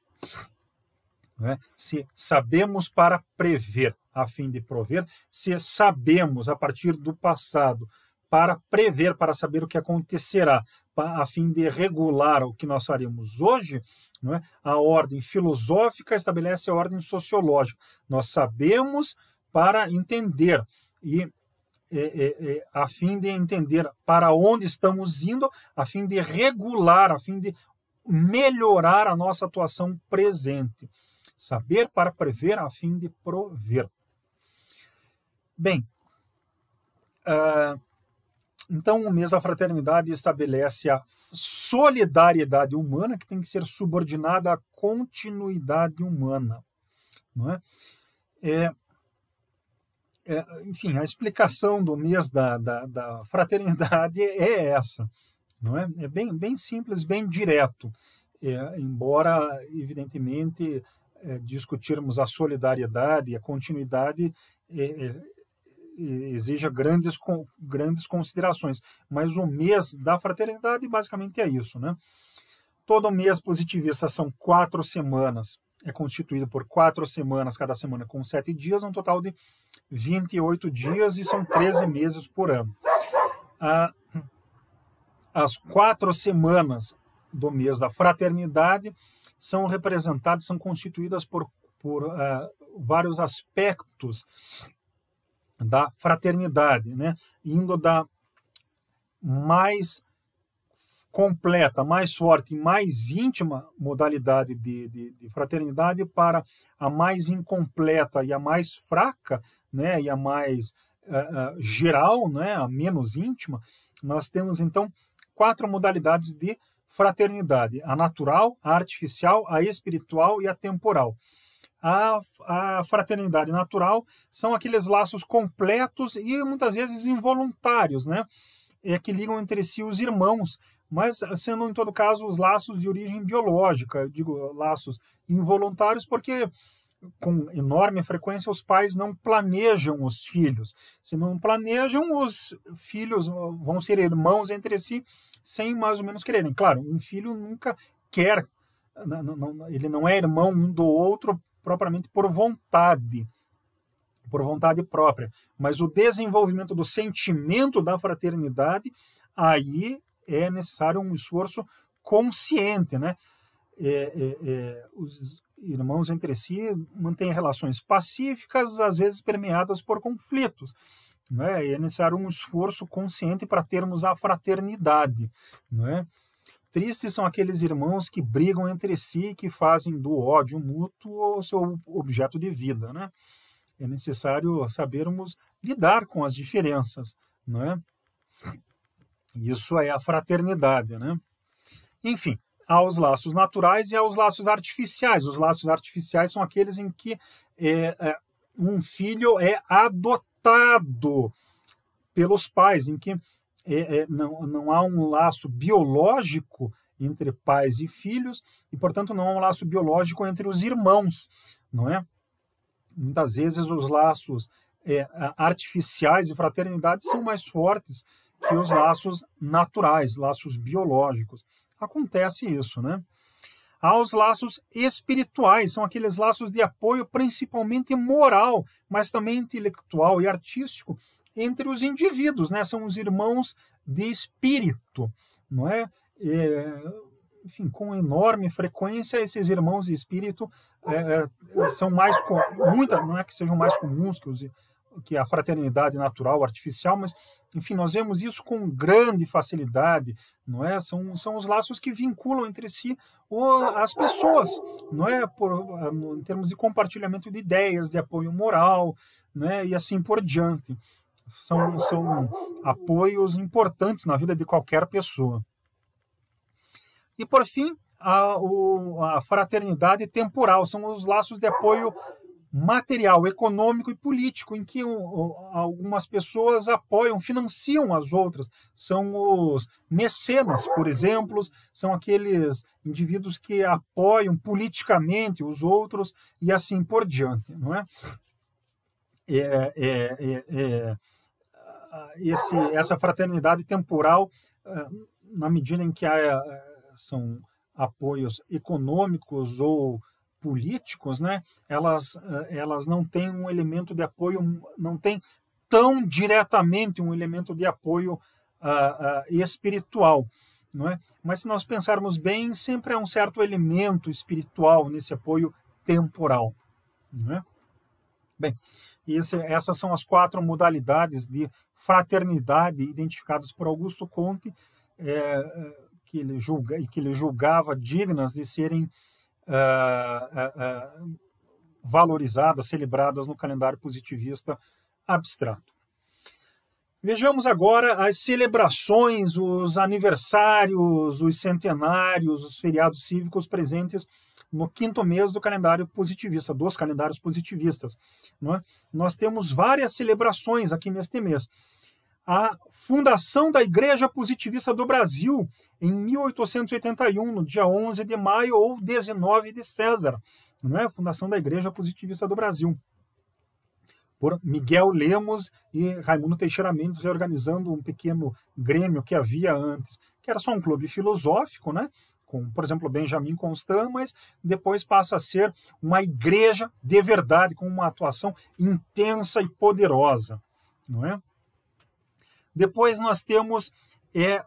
Não é? Se sabemos para prever, a fim de prover, se sabemos a partir do passado para prever, para saber o que acontecerá, a fim de regular o que nós faremos hoje, não é? A ordem filosófica estabelece a ordem sociológica. Nós sabemos para entender, e a fim de entender para onde estamos indo, a fim de regular, a fim de melhorar a nossa atuação presente. Saber para prever, a fim de prover. Bem, então, o mês da fraternidade estabelece a solidariedade humana, que tem que ser subordinada à continuidade humana, não é? Enfim, a explicação do mês da fraternidade é essa, não é? É bem simples, bem direto, embora, evidentemente, discutirmos a solidariedade e a continuidade, exija grandes considerações. Mas o mês da fraternidade basicamente é isso, né? Todo mês positivista são 4 semanas, é constituído por 4 semanas, cada semana com 7 dias, um total de 28 dias, e são 13 meses por ano. As 4 semanas do mês da fraternidade são representadas, são constituídas por vários aspectos da fraternidade, né? Indo da mais completa, mais forte e mais íntima modalidade de fraternidade para a mais incompleta e a mais fraca, né? E a mais geral, né? A menos íntima. Nós temos, então, 4 modalidades de fraternidade: a natural, a artificial, a espiritual e a temporal. A fraternidade natural são aqueles laços completos e muitas vezes involuntários, né? Que ligam entre si os irmãos, mas sendo em todo caso os laços de origem biológica. Eu digo laços involuntários porque com enorme frequência os pais não planejam os filhos. Se não planejam, os filhos vão ser irmãos entre si sem mais ou menos quererem. Claro, um filho nunca quer, ele não é irmão um do outro propriamente por vontade própria, mas o desenvolvimento do sentimento da fraternidade, aí é necessário um esforço consciente, né? Os irmãos entre si mantêm relações pacíficas, às vezes permeadas por conflitos, né? É necessário um esforço consciente para termos a fraternidade, né? Tristes são aqueles irmãos que brigam entre si e que fazem do ódio mútuo o seu objeto de vida, né? É necessário sabermos lidar com as diferenças, não é? Isso é a fraternidade, né? Enfim, há os laços naturais e há os laços artificiais. Os laços artificiais são aqueles em que um filho é adotado pelos pais, em que não há um laço biológico entre pais e filhos e, portanto, não há um laço biológico entre os irmãos, não é? Muitas vezes os laços artificiais de fraternidade são mais fortes que os laços naturais, laços biológicos. Acontece isso, né? Há os laços espirituais, são aqueles laços de apoio principalmente moral, mas também intelectual e artístico entre os indivíduos, né? São os irmãos de espírito, não é? Enfim, com enorme frequência, esses irmãos de espírito são mais não é que sejam mais comuns que a fraternidade natural, artificial, mas, enfim, nós vemos isso com grande facilidade, não é? São os laços que vinculam entre si as pessoas, não é? Em termos de compartilhamento de ideias, de apoio moral, né? E assim por diante. São apoios importantes na vida de qualquer pessoa. E, por fim, a fraternidade temporal, são os laços de apoio material, econômico e político, em que algumas pessoas apoiam, financiam as outras. São os mecenas, por exemplo, são aqueles indivíduos que apoiam politicamente os outros e assim por diante, não é? Essa fraternidade temporal, na medida em que são apoios econômicos ou políticos, né? Elas não têm um elemento de apoio, não têm tão diretamente um elemento de apoio espiritual, não é? Mas se nós pensarmos bem, sempre há um certo elemento espiritual nesse apoio temporal, não é? Bem, essas são as 4 modalidades de fraternidade identificadas por Augusto Comte, que ele julgava dignas de serem valorizadas, celebradas no calendário positivista abstrato. Vejamos agora as celebrações, os aniversários, os centenários, os feriados cívicos presentes no 5º mês do calendário positivista, dos calendários positivistas, não é? Nós temos várias celebrações aqui neste mês. A fundação da Igreja Positivista do Brasil, em 1881, no dia 11 de maio ou 19 de César. não é? A fundação da Igreja Positivista do Brasil, por Miguel Lemos e Raimundo Teixeira Mendes, reorganizando um pequeno grêmio que havia antes, que era só um clube filosófico, né? Com, por exemplo, Benjamin Constant, mas depois passa a ser uma igreja de verdade, com uma atuação intensa e poderosa, não é? Depois nós temos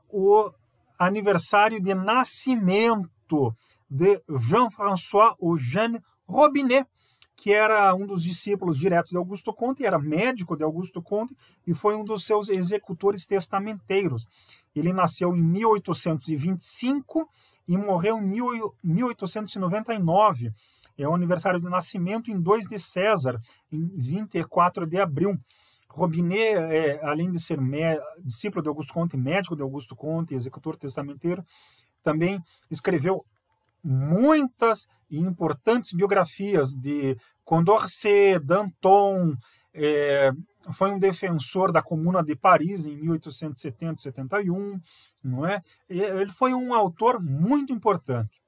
o aniversário de nascimento de Jean-François Eugène Robinet, que era um dos discípulos diretos de Augusto Comte, era médico de Augusto Comte e foi um dos seus executores testamenteiros. Ele nasceu em 1825 e morreu em 1899. É o aniversário de nascimento em 2 de César, em 24 de abril. Robinet, além de ser discípulo de Augusto Comte, médico de Augusto Comte, executor testamenteiro, também escreveu muitas e importantes biografias de Condorcet, Danton, foi um defensor da Comuna de Paris em 1870-71, não é? Ele foi um autor muito importante.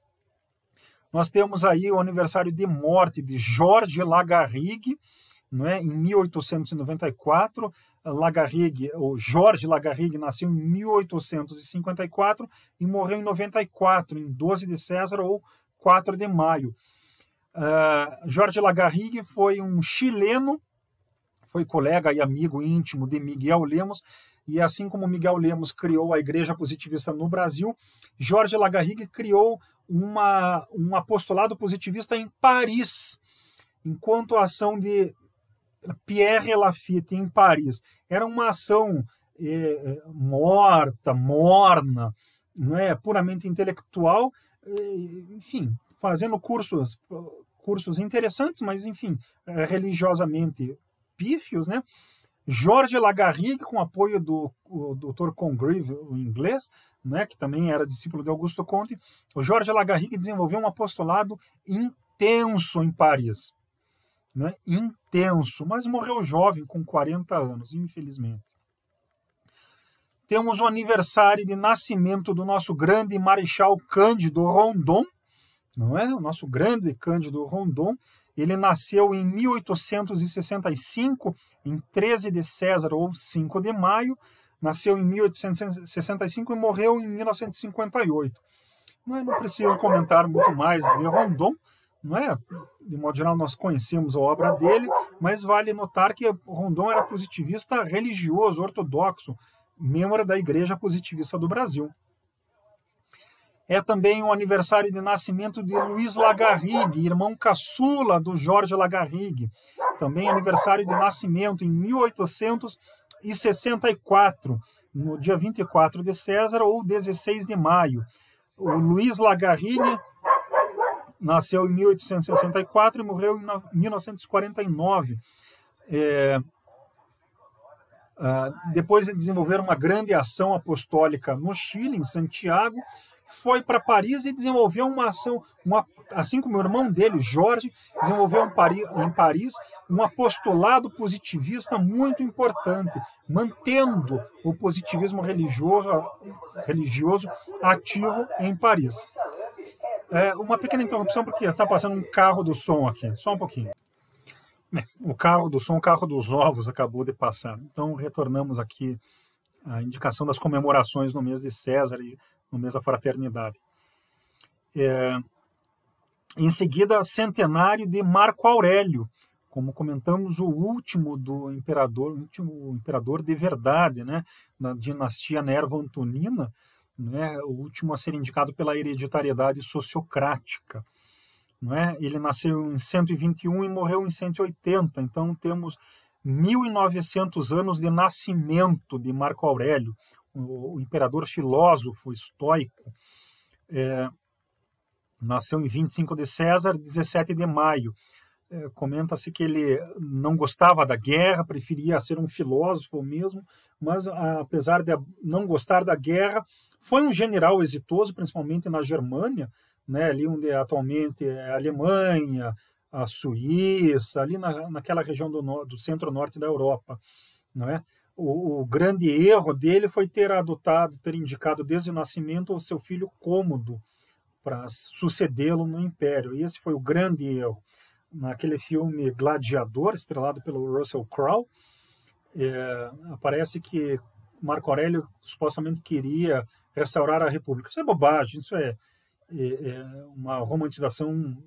Nós temos aí o aniversário de morte de Georges Lagarrigue, não é? Em 1894, Georges Lagarrigue nasceu em 1854 e morreu em 94, em 12 de César ou 4 de maio. Georges Lagarrigue foi um chileno, foi colega e amigo íntimo de Miguel Lemos, e assim como Miguel Lemos criou a Igreja Positivista no Brasil, Georges Lagarrigue criou um apostolado positivista em Paris, enquanto a ação de Pierre Lafitte em Paris era uma ação morna, não é, puramente intelectual, enfim, fazendo cursos interessantes, mas enfim, religiosamente pífios, né? Georges Lagarrigue, com apoio do Dr. Congreve, o inglês, né, que também era discípulo de Augusto Comte, o Georges Lagarrigue desenvolveu um apostolado intenso em Paris. Né, intenso, mas morreu jovem, com 40 anos, infelizmente. Temos o aniversário de nascimento do nosso grande Marechal Cândido Rondon, não é? O nosso grande Cândido Rondon. Ele nasceu em 1865, em 13 de César ou 5 de maio, nasceu em 1865 e morreu em 1958. Não preciso comentar muito mais de Rondon, não é? De modo geral, nós conhecemos a obra dele, mas vale notar que Rondon era positivista religioso, ortodoxo, membro da Igreja Positivista do Brasil. É também o aniversário de nascimento de Luiz Lagarrigue, irmão caçula do Georges Lagarrigue. Também aniversário de nascimento em 1864, no dia 24 de César ou 16 de maio. O Luiz Lagarrigue nasceu em 1864 e morreu em 1949. Depois de desenvolver uma grande ação apostólica no Chile, em Santiago, foi para Paris e desenvolveu uma ação, assim como o irmão dele, Jorge, desenvolveu em Paris um apostolado positivista muito importante, mantendo o positivismo religioso ativo em Paris. Uma pequena interrupção, porque está passando um carro do som aqui, só um pouquinho. O carro do som, o carro dos ovos acabou de passar. Então, retornamos aqui à indicação das comemorações no mês de César e no mês da Fraternidade. Em seguida, centenário de Marco Aurélio, como comentamos, o último imperador de verdade, né, na dinastia Nerva-Antonina, né, o último a ser indicado pela hereditariedade sociocrática. Não é? Ele nasceu em 121 e morreu em 180, então temos 1900 anos de nascimento de Marco Aurélio, o imperador filósofo estoico. Nasceu em 25 de César, 17 de maio. Comenta-se que ele não gostava da guerra, preferia ser um filósofo mesmo, mas apesar de não gostar da guerra, foi um general exitoso, principalmente na Germânia, né, ali onde atualmente é a Alemanha, a Suíça, ali naquela região do centro-norte da Europa. Não é? O grande erro dele foi ter indicado desde o nascimento o seu filho Cômodo para sucedê-lo no Império. E esse foi o grande erro. Naquele filme Gladiador, estrelado pelo Russell Crowe, aparece que Marco Aurélio supostamente queria restaurar a República. Isso é bobagem, isso é uma romantização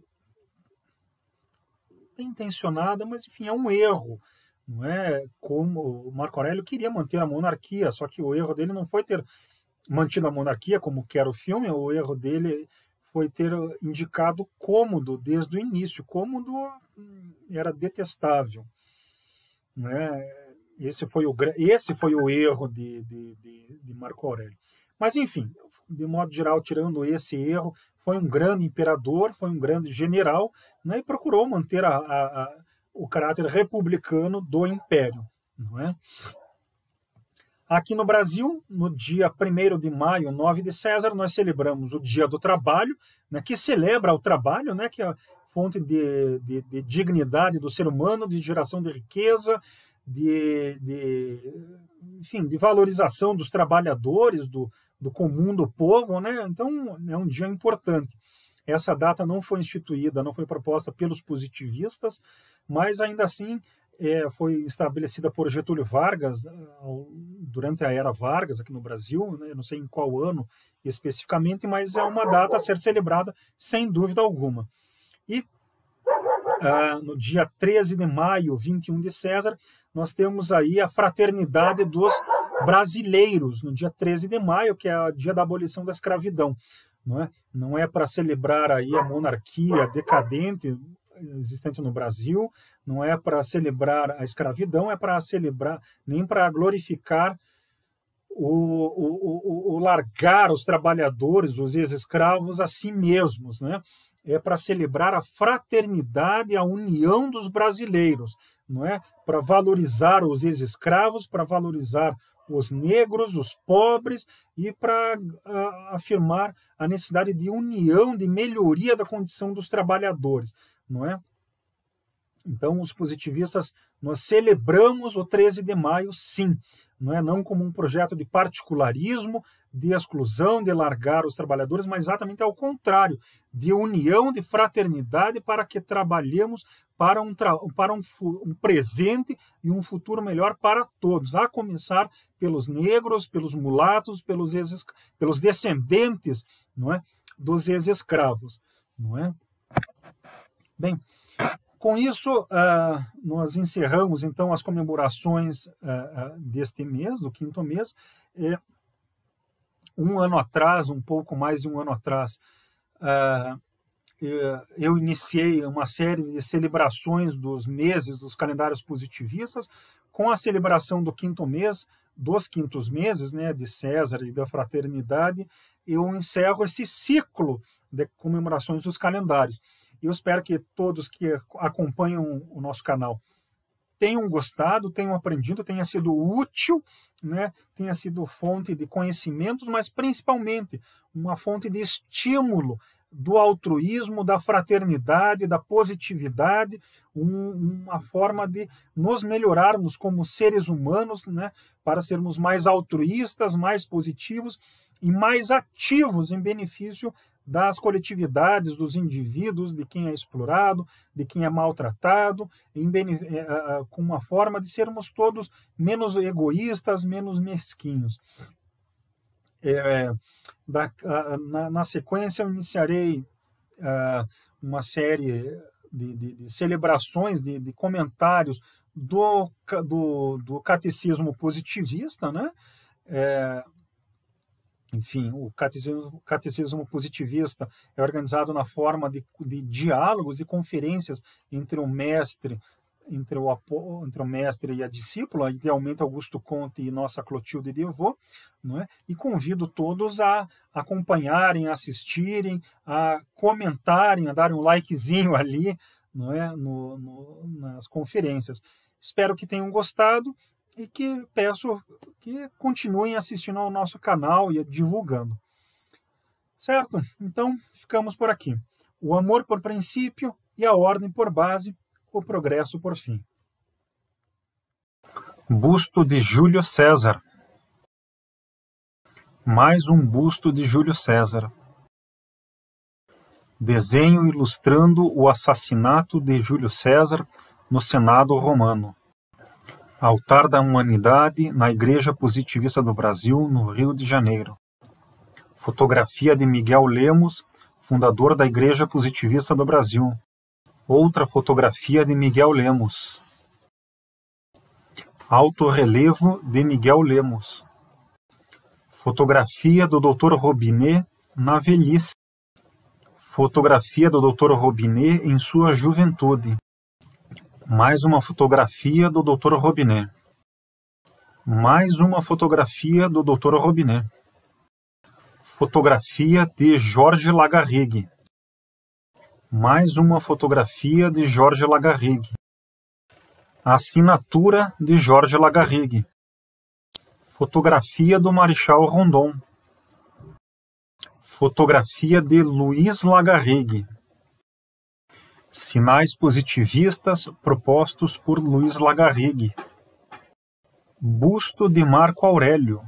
bem intencionada, mas enfim, é um erro. Não é como o Marco Aurélio queria manter a monarquia, só que o erro dele não foi ter mantido a monarquia como quer o filme, o erro dele foi ter indicado Cômodo desde o início. Cômodo era detestável, né? Esse foi o erro de Marco Aurélio. Mas, enfim, de modo geral, tirando esse erro, foi um grande imperador, foi um grande general, né, e procurou manter o caráter republicano do Império. Não é? Aqui no Brasil, no dia 1º de maio, 9 de César, nós celebramos o Dia do Trabalho, né, que celebra o trabalho, né, que é a fonte de dignidade do ser humano, de geração de riqueza, enfim, de valorização dos trabalhadores, do comum do povo, né? Então, é um dia importante. Essa data não foi instituída, não foi proposta pelos positivistas, mas ainda assim foi estabelecida por Getúlio Vargas durante a era Vargas aqui no Brasil, né? Não sei em qual ano especificamente, mas é uma data a ser celebrada sem dúvida alguma. E no dia 13 de maio, 21 de César, nós temos aí a Fraternidade dos Brasileiros, no dia 13 de maio, que é o dia da abolição da escravidão. Não é para celebrar aí a monarquia decadente existente no Brasil, não é para celebrar a escravidão, é para celebrar, nem para glorificar o largar os trabalhadores, os ex-escravos a si mesmos, né? É para celebrar a fraternidade, a união dos brasileiros, não é? Para valorizar os ex-escravos, para valorizar os negros, os pobres e para afirmar a necessidade de união, de melhoria da condição dos trabalhadores, não é? Então, os positivistas, nós celebramos o 13 de maio, sim, não como um projeto de particularismo, de exclusão, de largar os trabalhadores, mas exatamente ao contrário, de união, de fraternidade, para que trabalhemos para um presente e um futuro melhor para todos, a começar pelos negros, pelos mulatos, pelos descendentes, não é, dos ex-escravos, não é? Bem, com isso, nós encerramos, então, as comemorações deste mês, do 5º mês. Um ano atrás, um pouco mais de um ano atrás, eu iniciei uma série de celebrações dos meses dos calendários positivistas, com a celebração do 5º mês, dos 5º meses, né, de César e da Fraternidade. Eu encerro esse ciclo de comemorações dos calendários. Eu espero que todos que acompanham o nosso canal tenham gostado, tenham aprendido, tenha sido útil, né? Tenha sido fonte de conhecimentos, mas principalmente uma fonte de estímulo do altruísmo, da fraternidade, da positividade, uma forma de nos melhorarmos como seres humanos, né? Para sermos mais altruístas, mais positivos e mais ativos em benefício das coletividades, dos indivíduos, de quem é explorado, de quem é maltratado, com uma forma de sermos todos menos egoístas, menos mesquinhos. Na sequência, eu iniciarei uma série de celebrações, de comentários do catecismo positivista, né? Enfim, o catecismo positivista é organizado na forma de diálogos e conferências entre o mestre e a discípula, idealmente Augusto Conte e nossa Clotilde Devaux, não é? E convido todos a acompanharem, a assistirem, a comentarem, a darem um likezinho ali, não é? Nas conferências. Espero que tenham gostado e que peço que continuem assistindo ao nosso canal e divulgando. Certo? Então, ficamos por aqui. O amor por princípio e a ordem por base, o progresso por fim. Busto de Júlio César. Mais um busto de Júlio César. Desenho ilustrando o assassinato de Júlio César no Senado Romano. Altar da Humanidade na Igreja Positivista do Brasil, no Rio de Janeiro. Fotografia de Miguel Lemos, fundador da Igreja Positivista do Brasil. Outra fotografia de Miguel Lemos. Autorrelevo de Miguel Lemos. Fotografia do Dr. Robinet na velhice. Fotografia do Dr. Robinet em sua juventude. Mais uma fotografia do Dr. Robinet. Mais uma fotografia do Dr. Robinet. Fotografia de Jorge Lagarrigue. Mais uma fotografia de Jorge Lagarrigue. Assinatura de Jorge Lagarrigue. Fotografia do Marechal Rondon. Fotografia de Luiz Lagarrigue. Sinais positivistas propostos por Luiz Lagarrigue. Busto de Marco Aurélio.